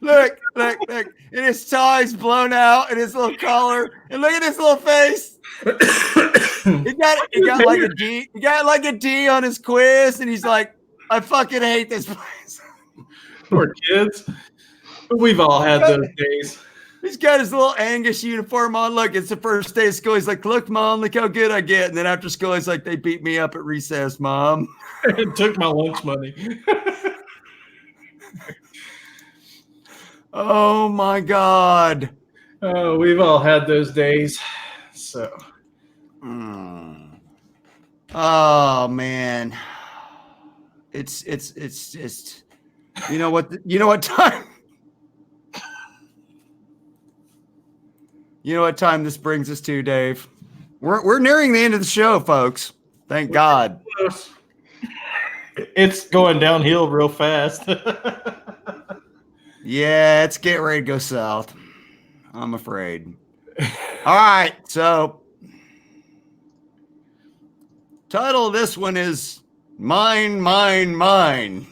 Speaker 2: Look. And his tie's blown out and his little collar. And look at his little face. He got like a D. He got like a D on his quiz, and he's like, "I fucking hate this place."
Speaker 1: Poor kids. We've all had those days.
Speaker 2: He's got his little Angus uniform on. Look, it's the first day of school. He's like, "Look, Mom, look how good I get." And then after school, he's like, "They beat me up at recess, Mom.
Speaker 1: It took my lunch money."
Speaker 2: Oh my God.
Speaker 1: Oh, we've all had those days. So.
Speaker 2: Oh man. It's just, you know what time? You know what time this brings us to, Dave? We're nearing the end of the show, folks. Thank God.
Speaker 1: It's going downhill real fast.
Speaker 2: Yeah, it's getting ready to go south, I'm afraid. All right, so title of this one is Mine, Mine, Mine.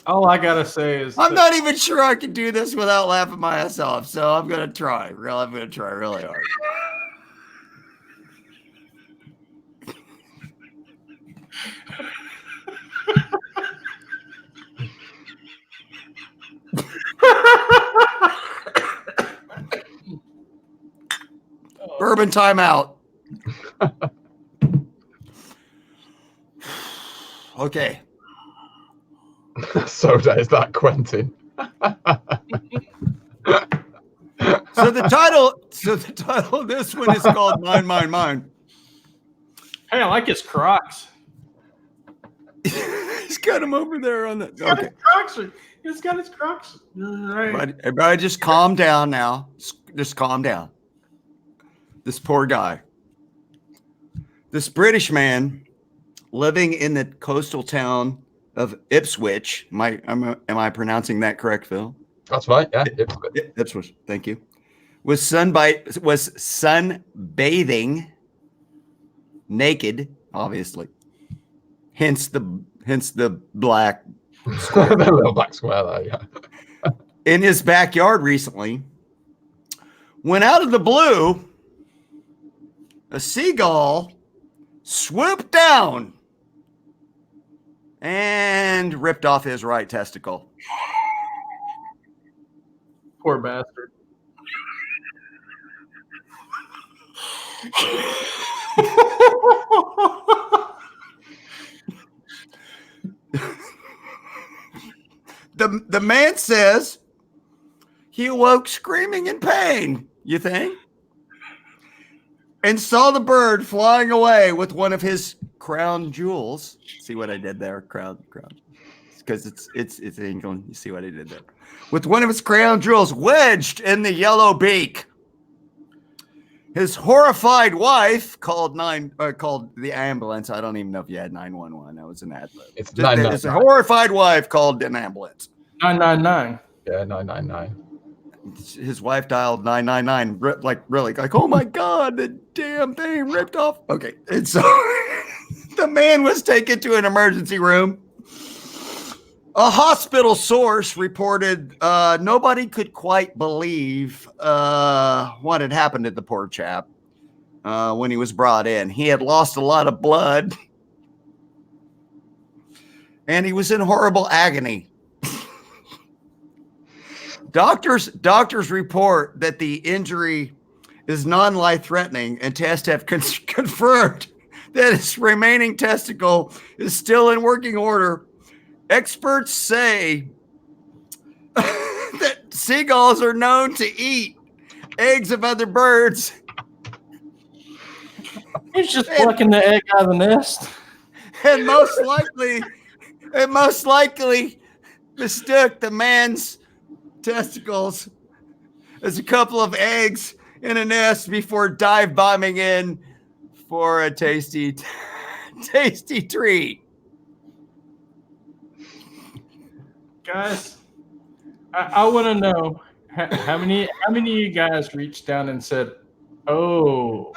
Speaker 1: All I gotta say is
Speaker 2: I'm not even sure I can do this without laughing my ass off, so I'm gonna try. I'm gonna try really hard. Bourbon timeout. Okay.
Speaker 3: Soda, is that Quentin?
Speaker 2: So the title of this one is called Mine, Mine, Mine.
Speaker 1: Hey, I like his Crocs.
Speaker 2: He's got him over there on the. Okay.
Speaker 1: He's got his Crocs. Right.
Speaker 2: Everybody just calm down now. Just calm down. This poor guy. This British man living in the coastal town of Ipswich. Am I pronouncing that correct, Phil?
Speaker 3: That's right. Yeah.
Speaker 2: Ipswich. Thank you. Was sunbathing naked, obviously. Hence the black
Speaker 3: square. The little black square there, yeah.
Speaker 2: In his backyard recently. When out of the blue, a seagull swooped down and ripped off his right testicle.
Speaker 1: Poor bastard.
Speaker 2: The man says he awoke screaming in pain, you think? And saw the bird flying away with one of his crown jewels. See what I did there? Crown. Because it's England. You see what I did there? With one of his crown jewels wedged in the yellow beak. His horrified wife called the ambulance. I don't even know if you had 911. That was an ad lib. It's a horrified wife called an ambulance.
Speaker 1: 999.
Speaker 3: Yeah, 999.
Speaker 2: His wife dialed 999. Like, oh my God, the damn thing ripped off. Okay, and so the man was taken to an emergency room. A hospital source reported nobody could quite believe what had happened to the poor chap when he was brought in. He had lost a lot of blood, and he was in horrible agony. Doctors report that the injury is non-life-threatening, and tests have confirmed that his remaining testicle is still in working order. Experts say that seagulls are known to eat eggs of other birds.
Speaker 1: He's just plucking the egg out of the nest.
Speaker 2: And most likely mistook the man's testicles as a couple of eggs in a nest before dive bombing in for a tasty treat.
Speaker 1: Guys, I want to know how many of you guys reached down and said, "Oh,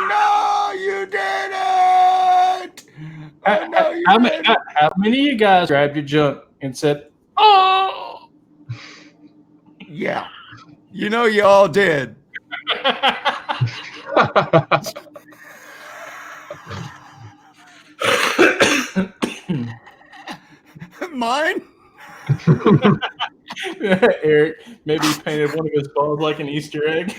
Speaker 2: no, you didn't."
Speaker 1: How many of you guys grabbed your junk and said, "Oh"?
Speaker 2: Yeah. You know you all did. Mine?
Speaker 1: Eric maybe painted one of his balls like an Easter egg.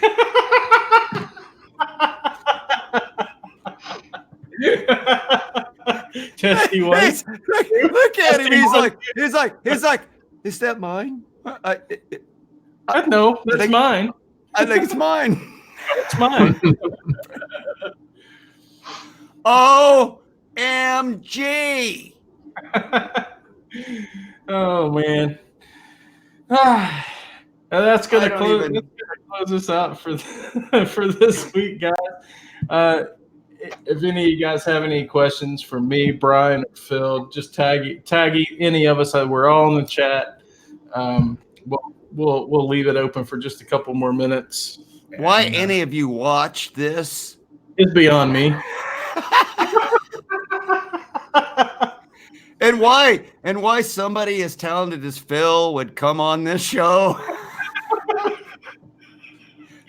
Speaker 1: Testy one.
Speaker 2: Look at him. He's like, is that mine?
Speaker 1: No, that's mine.
Speaker 2: I think it's mine.
Speaker 1: It's mine.
Speaker 2: OMG.
Speaker 1: Oh man. That's gonna close us out for this week, guys. If any of you guys have any questions for me, Brian, or Phil, just tag any of us. We're all in the chat. We'll leave it open for just a couple more minutes.
Speaker 2: Why any of you watch this?
Speaker 1: It's beyond me.
Speaker 2: And why somebody as talented as Phil would come on this show?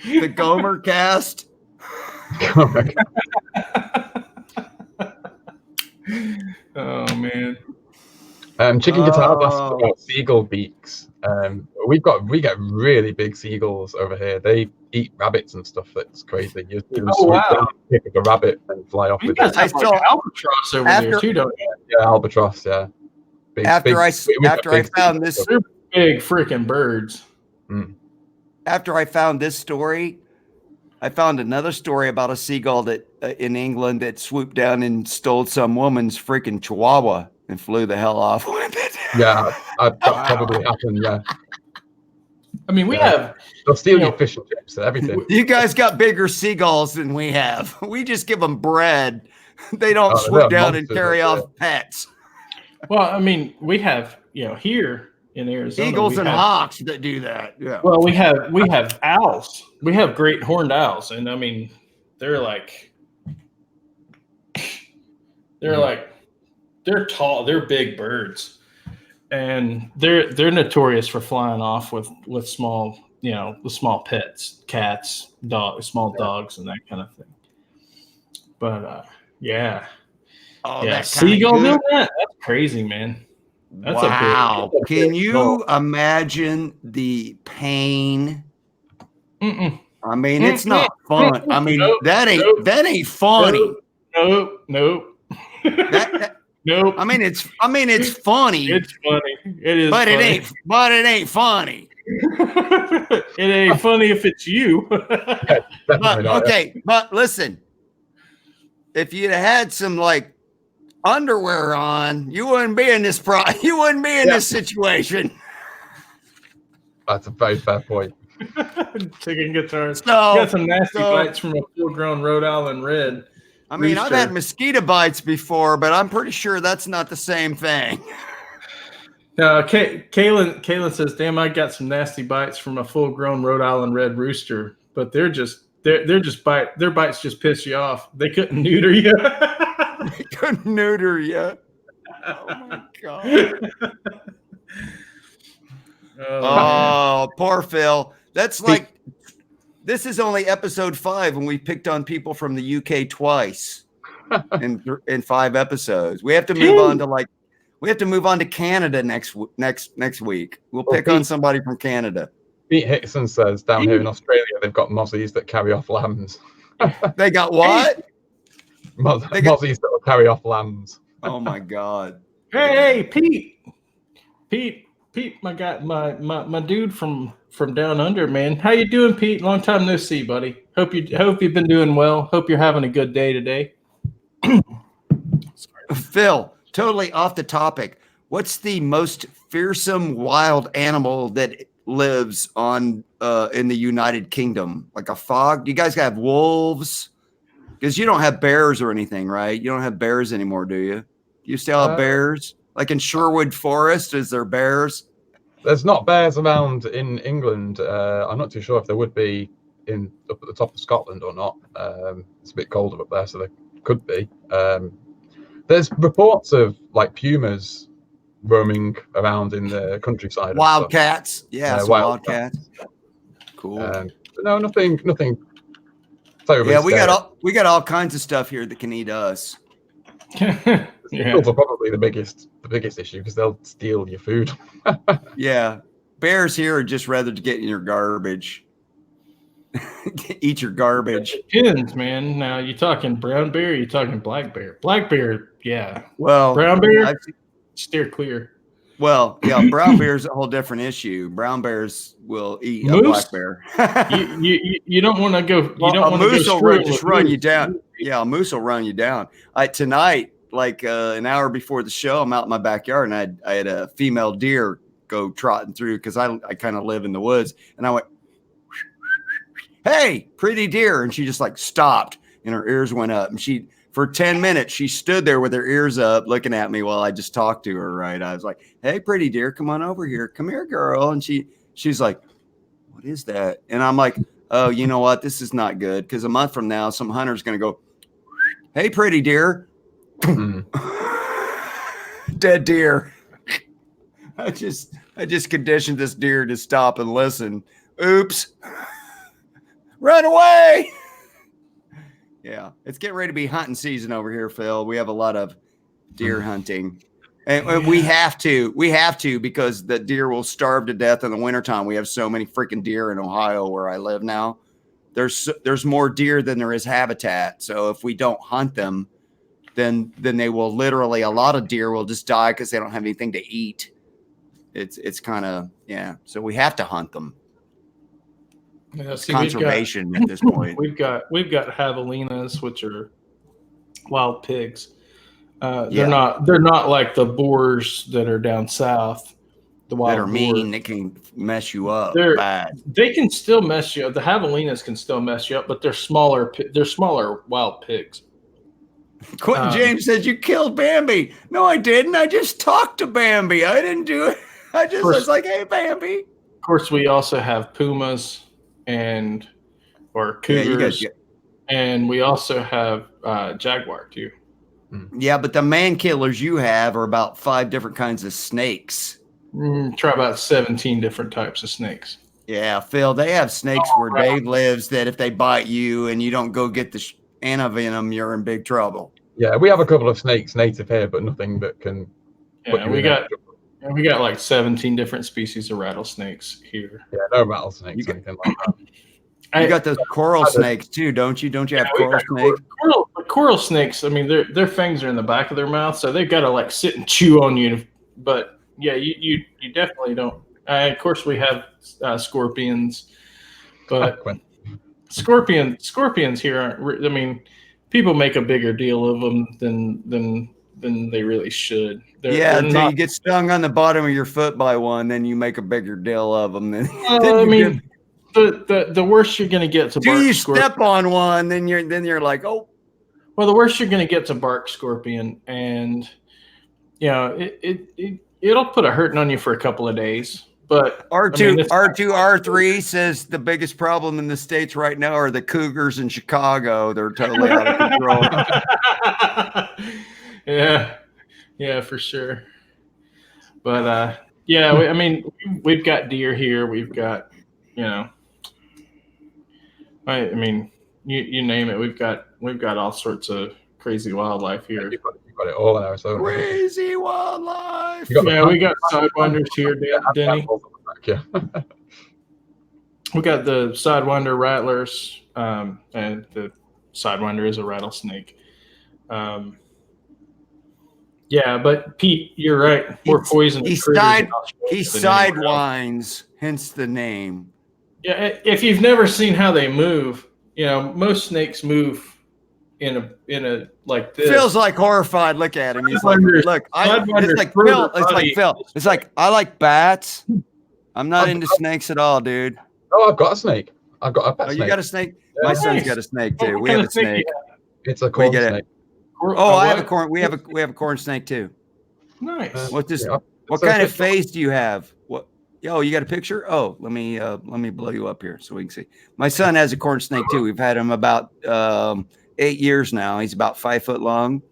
Speaker 2: The Gomer Cast.
Speaker 1: Oh man.
Speaker 3: Chicken Guitar asked about seagull beaks. We get really big seagulls over here. They eat rabbits and stuff. That's crazy. You
Speaker 1: wow.
Speaker 3: Pick up a rabbit and fly off with it.
Speaker 1: I saw albatross over there too, don't you?
Speaker 3: Yeah, albatross. Yeah.
Speaker 2: After I found this,
Speaker 1: they're big freaking birds.
Speaker 2: After I found this story, I found another story about a seagull that in England that swooped down and stole some woman's freaking chihuahua and flew the hell off with it.
Speaker 3: Yeah, that probably happened. Yeah.
Speaker 1: I mean, they'll
Speaker 3: steal your fish and chips and everything.
Speaker 2: You guys got bigger seagulls than we have. We just give them bread. They don't swoop down and carry off pets.
Speaker 1: Well, I mean, we have, here in Arizona,
Speaker 2: eagles and hawks that do that. Yeah.
Speaker 1: Well, we have owls. We have great horned owls, and I mean, they're tall. They're big birds, and they're notorious for flying off with small, with small pets, cats, dogs, small dogs, and that kind of thing. But yeah.
Speaker 2: Oh,
Speaker 1: yeah, seagull doing that? That's crazy, man. That's
Speaker 2: wow. Can you imagine the pain? I mean, it's not fun. I mean, that ain't funny.
Speaker 1: Nope.
Speaker 2: Nope. I mean, it's funny.
Speaker 1: It's funny. It is,
Speaker 2: but
Speaker 1: funny.
Speaker 2: it ain't funny.
Speaker 1: It ain't funny if it's you.
Speaker 2: But listen, if you'd had some underwear on, you wouldn't be in this this situation.
Speaker 3: That's a very fair point.
Speaker 1: Chicken guitars. Got some nasty bites from a full-grown Rhode Island Red.
Speaker 2: I mean, I've had mosquito bites before, but I'm pretty sure that's not the same thing.
Speaker 1: Kaylin says, "Damn, I got some nasty bites from a full-grown Rhode Island Red rooster, but their bites just piss you off. They couldn't neuter you."
Speaker 2: They couldn't neuter you. Oh my god. Oh, poor Phil. That's this is only episode 5, and we picked on people from the UK twice in 5 episodes. We have to move on to Canada next week. We'll pick on somebody from Canada.
Speaker 3: Pete Hickson says down here in Australia they've got mozzies that carry off lambs.
Speaker 2: They got what?
Speaker 3: Mozzies that will carry off lambs.
Speaker 2: Oh my god.
Speaker 1: Hey, Pete, my guy, my dude from down under, man. How you doing, Pete? Long time no see, buddy. Hope you've been doing well. Hope you're having a good day today.
Speaker 2: Phil, totally off the topic. What's the most fearsome wild animal that lives on in the United Kingdom? Like a fog? Do you guys have wolves? Because you don't have bears or anything, right? You don't have bears anymore, do you? Do you still have bears? Like in Sherwood Forest, is there bears?
Speaker 3: There's not bears around in England. I'm not too sure if there would be up at the top of Scotland or not. It's a bit colder up there, so there could be. There's reports of pumas roaming around in the countryside.
Speaker 2: Wildcats. Yeah, wildcats. Cool.
Speaker 3: No, nothing. Terribly
Speaker 2: Yeah,
Speaker 3: scary.
Speaker 2: we got all kinds of stuff here that can eat us.
Speaker 3: Eagles are probably the biggest issue because they'll steal your food.
Speaker 2: Yeah, bears here are just rather to get in your garbage. Eat your garbage.
Speaker 1: It depends, man. Now, you talking brown bear or you talking black bear? Black bear, yeah.
Speaker 2: Well,
Speaker 1: brown bear, steer clear.
Speaker 2: Well, yeah, brown bear is a whole different issue. Brown bears will eat a black bear.
Speaker 1: you don't want to go. You don't
Speaker 2: a moose will run you down.
Speaker 1: Moose.
Speaker 2: Yeah, a moose will run you down. Tonight, like an hour before the show, I'm out in my backyard and I had a female deer go trotting through because I kind of live in the woods, and I went, "Hey, pretty deer," and she just like stopped and her ears went up, and for 10 minutes, she stood there with her ears up looking at me while I just talked to her, right? I was like, "Hey, pretty dear, come on over here. Come here, girl." And she's like, "What is that?" And I'm like, "Oh, you know what? This is not good because a month from now, some hunter's going to go, 'Hey, pretty deer.'" Dead deer. I just conditioned this deer to stop and listen. Oops. Run away. Yeah, it's getting ready to be hunting season over here, Phil. We have a lot of deer hunting. And we have to because the deer will starve to death in the wintertime. We have so many freaking deer in Ohio where I live now. There's more deer than there is habitat. So if we don't hunt them, then they will literally, a lot of deer will just die because they don't have anything to eat. It's kind of, yeah. So we have to hunt them.
Speaker 1: Yeah,
Speaker 2: it's conservation at this point.
Speaker 1: We've got javelinas, which are wild pigs. They're not like the boars that are down south. The wild
Speaker 2: that are mean, they can mess you up.
Speaker 1: They can still mess you up. The javelinas can still mess you up, but they're smaller. They're smaller wild pigs.
Speaker 2: Quentin James said you killed Bambi. No, I didn't. I just talked to Bambi. I didn't do it. I was like, "Hey, Bambi."
Speaker 1: Of course, we also have pumas or cougars, and we also have jaguar too.
Speaker 2: Yeah, but the man killers you have are about 5 different kinds of snakes.
Speaker 1: Try about 17 different types of snakes.
Speaker 2: Yeah, Phil, they have snakes where Dave lives that if they bite you and you don't go get the antivenom, you're in big trouble.
Speaker 3: Yeah, we have a couple of snakes native here, but nothing that can.
Speaker 1: Yeah, we got like 17 different species of rattlesnakes here.
Speaker 3: Yeah, no rattlesnakes, anything like that.
Speaker 2: You got those coral snakes too, don't you? Don't you have coral snakes?
Speaker 1: Coral snakes. I mean, their fangs are in the back of their mouth, so they've got to like sit and chew on you. But yeah, you definitely don't. Of course, we have scorpions, but scorpions here aren't. I mean, people make a bigger deal of them than they really should.
Speaker 2: Until you get stung on the bottom of your foot by one, then you make a bigger deal of them.
Speaker 1: The worst you're going to get to bark
Speaker 2: you step on one, then you're like, oh.
Speaker 1: Well, the worst you're going to get to bark scorpion, and it'll put a hurting on you for a couple of days. But R3 says the biggest problem in the States right now are the cougars in Chicago. They're totally out of control. Yeah, for sure. But we've got deer here. We've got, you name it. We've got all sorts of crazy wildlife here.
Speaker 3: You've got it all in Arizona.
Speaker 2: Crazy wildlife.
Speaker 1: We got sidewinders here, Denny.
Speaker 3: Yeah.
Speaker 1: We got the sidewinder rattlers, and the sidewinder is a rattlesnake. Yeah, but Pete, you're right. More poison.
Speaker 2: He sidewinds, hence the name.
Speaker 1: Yeah, if you've never seen how they move, most snakes move in a like this.
Speaker 2: Phil's like horrified. Look at him. He's like, look, it's like Phil. It's like I like bats. I'm not into snakes at all, dude.
Speaker 3: Oh, I've got a snake. I've got a pet snake.
Speaker 2: You got a snake? Yeah. My son's got a snake too. We have a snake.
Speaker 3: It's a corn snake.
Speaker 2: I have a corn. We have a corn snake too.
Speaker 1: Nice.
Speaker 2: What kind of face do you have? What? Oh, you got a picture? Oh, let me blow you up here so we can see. My son has a corn snake too. We've had him about 8 years now. He's about 5 foot long.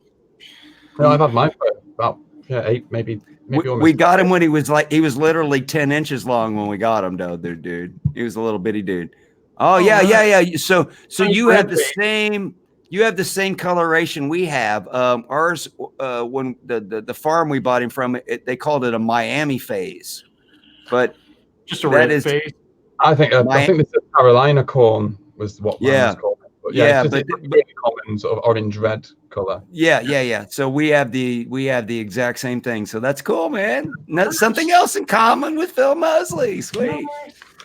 Speaker 3: No, I've had mine for about 8, maybe
Speaker 2: We got him when he was literally 10 inches long when we got him, though, dude. He was a little bitty dude. Oh, yeah. So you have the same coloration we have. Ours, when the farm we bought him from, they called it a Miami phase, but
Speaker 1: just a red phase.
Speaker 3: I think this is Carolina corn was what mine was called. But it's a really common sort of orange red color.
Speaker 2: Yeah. So we have the exact same thing. So that's cool, man. That's something else in common with Phil Moseley. Sweet.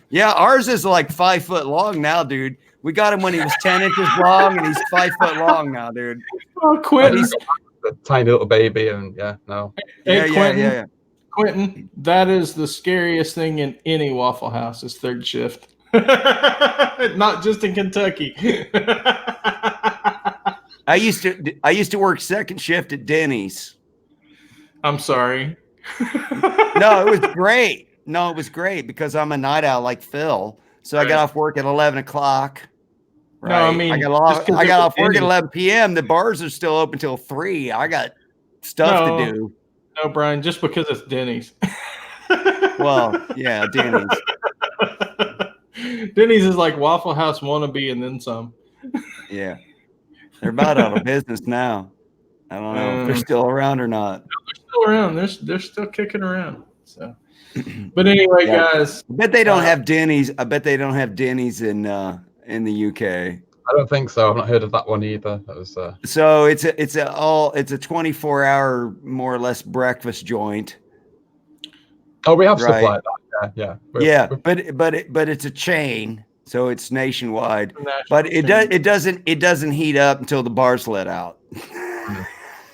Speaker 2: Yeah, ours is like 5 foot long now, dude. We got him when he was 10 inches long, and he's 5 foot long now, dude.
Speaker 1: Oh, Quentin.
Speaker 3: He's a tiny little baby, and no.
Speaker 1: Yeah. Quentin, that is the scariest thing in any Waffle House is third shift. Not just in Kentucky.
Speaker 2: I used to work second shift at Denny's.
Speaker 1: I'm sorry.
Speaker 2: No, it was great. No, it was great because I'm a night owl like Phil. So I got off work at 11 o'clock. Right? No, I mean, I got off work at 11 p.m. The bars are still open till 3. I got stuff to do.
Speaker 1: No, Brian, just because it's Denny's.
Speaker 2: Well, yeah, Denny's.
Speaker 1: Denny's is like Waffle House wannabe and then some.
Speaker 2: Yeah. They're about out of business now. I don't know if they're still around or not.
Speaker 1: No, they're still around. They're still kicking around. So, but anyway, guys.
Speaker 2: I bet they don't have Denny's. I bet they don't have Denny's in the UK.
Speaker 3: I don't think so. I've not heard of that one either. That was
Speaker 2: So it's a 24-hour more or less breakfast joint.
Speaker 3: Oh, we have stuff like that. Yeah.
Speaker 2: But it's a chain, so it's nationwide. But it doesn't heat up until the bar's let out.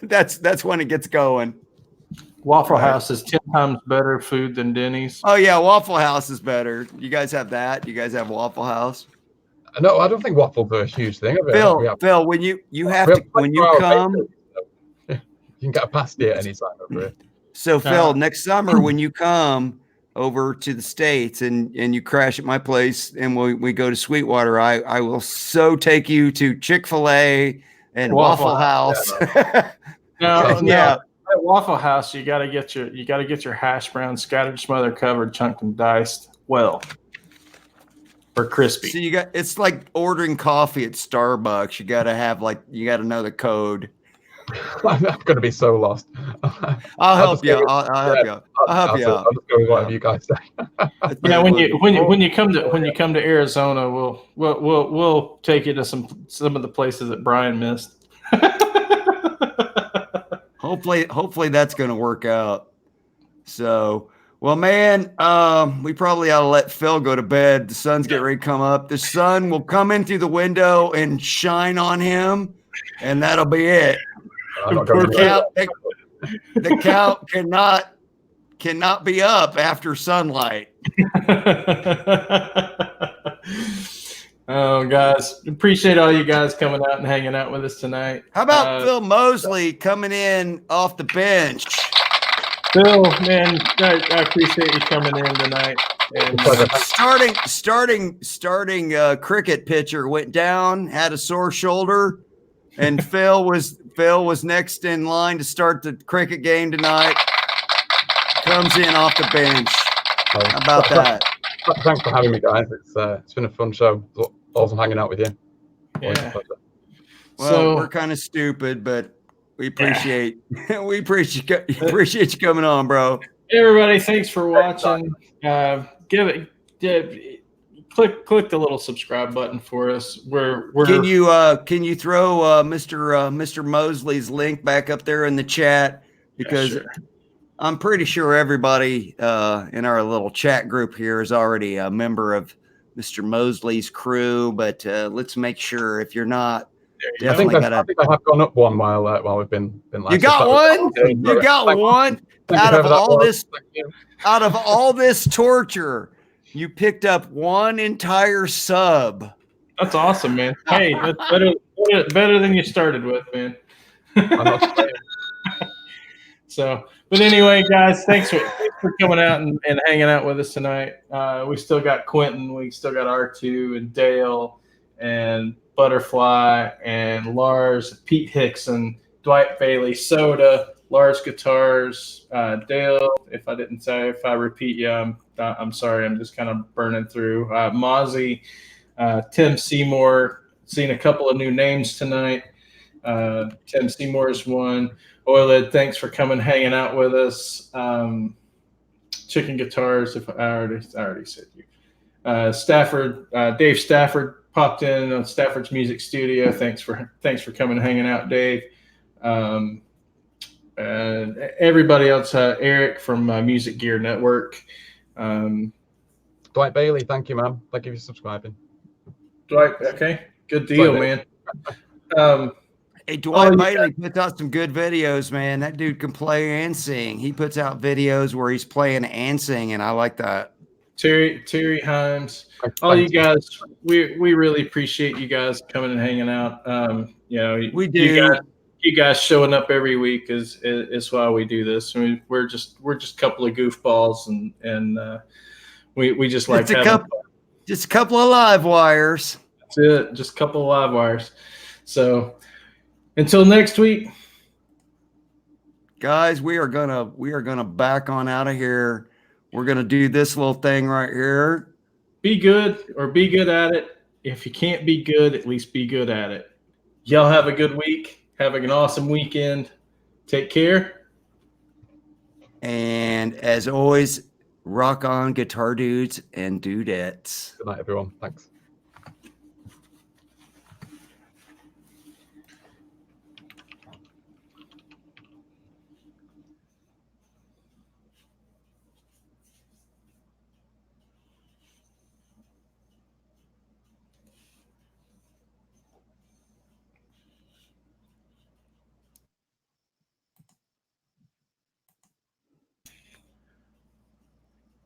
Speaker 2: That's when it gets going.
Speaker 1: Waffle House is 10 times better food than Denny's.
Speaker 2: Oh yeah, Waffle House is better. You guys have that? You guys have Waffle House?
Speaker 3: No, I don't think waffles are a huge thing.
Speaker 2: Phil, when you come,
Speaker 3: you can get a pasty at any time over here.
Speaker 2: So Phil, next summer when you come over to the States and you crash at my place and we go to Sweetwater, I will so take you to Chick-fil-A and Waffle House.
Speaker 1: No. At Waffle House, you gotta get your hash browns scattered, smothered, covered, chunked, and diced well. Or crispy.
Speaker 2: So it's like ordering coffee at Starbucks. You gotta know the code.
Speaker 3: I'm gonna be so lost.
Speaker 2: I'll help you. I'll help you.
Speaker 3: I'll just go with whatever you guys say.
Speaker 1: Yeah, when you come to Arizona, we'll take you to some of the places that Brian missed.
Speaker 2: Hopefully that's gonna work out. So. Well, man, we probably ought to let Phil go to bed. The sun's getting ready to come up. The sun will come in through the window and shine on him, and that'll be it. The cow cannot be up after sunlight.
Speaker 1: Oh, guys, appreciate all you guys coming out and hanging out with us tonight.
Speaker 2: How about Phil Moseley coming in off the bench?
Speaker 1: Phil, man, I appreciate you coming in tonight. And
Speaker 2: starting cricket pitcher went down, had a sore shoulder, and Phil was next in line to start the cricket game tonight. Comes in off the bench. How about that?
Speaker 3: Thanks for having me, guys. It's been a fun show. Awesome hanging out with you.
Speaker 2: Yeah. Well, we're kind of stupid, but we appreciate you coming on, bro.
Speaker 1: Hey, everybody, thanks for watching. Click the little subscribe button for us.
Speaker 2: Can you throw Mr. Moseley's link back up there in the chat, because I'm pretty sure everybody in our little chat group here is already a member of Mr. Moseley's crew, but let's make sure if you're not.
Speaker 3: I think I have gone up one while we've been live.
Speaker 2: You got one? You got one? Out of all this torture, you picked up one entire sub.
Speaker 1: That's awesome, man. Hey, that's better than you started with, man.
Speaker 3: I'm not saying.
Speaker 1: So, but anyway, guys, thanks for coming out and hanging out with us tonight. We still got Quentin, we still got R2 and Dale and Butterfly and Lars, Pete Hickson, Dwight Bailey, Soda, Lars Guitars, Dale. If I repeat you, I'm sorry. I'm just kind of burning through. Mozzie, Tim Seymour. Seen a couple of new names tonight. Tim Seymour's one. Oiled, thanks for coming, hanging out with us. Chicken Guitars. If I already said you. Stafford, Dave Stafford popped in on Stafford's Music Studio. Thanks for coming, hanging out, Dave. And everybody else, Eric from Music Gear Network.
Speaker 3: Dwight Bailey, thank you, man. Thank you for subscribing.
Speaker 1: Dwight, okay, good deal, man.
Speaker 2: Hey, Dwight Bailey puts out some good videos, man. That dude can play and sing. He puts out videos where he's playing and singing. I like that.
Speaker 1: Terry Himes, all you guys, we really appreciate you guys coming and hanging out.
Speaker 2: We do.
Speaker 1: You guys showing up every week is why we do this. I mean, we're just a couple of goofballs, and we just like
Speaker 2: just a couple of live wires.
Speaker 1: That's it, just a couple of live wires. So until next week,
Speaker 2: guys, we are gonna back on out of here. We're gonna do this little thing right here.
Speaker 1: Be good or be good at it. If you can't be good, at least be good at it. Y'all have a good week. Have an awesome weekend. Take care.
Speaker 2: And as always, rock on, guitar dudes and dudettes.
Speaker 3: Good night, everyone. Thanks.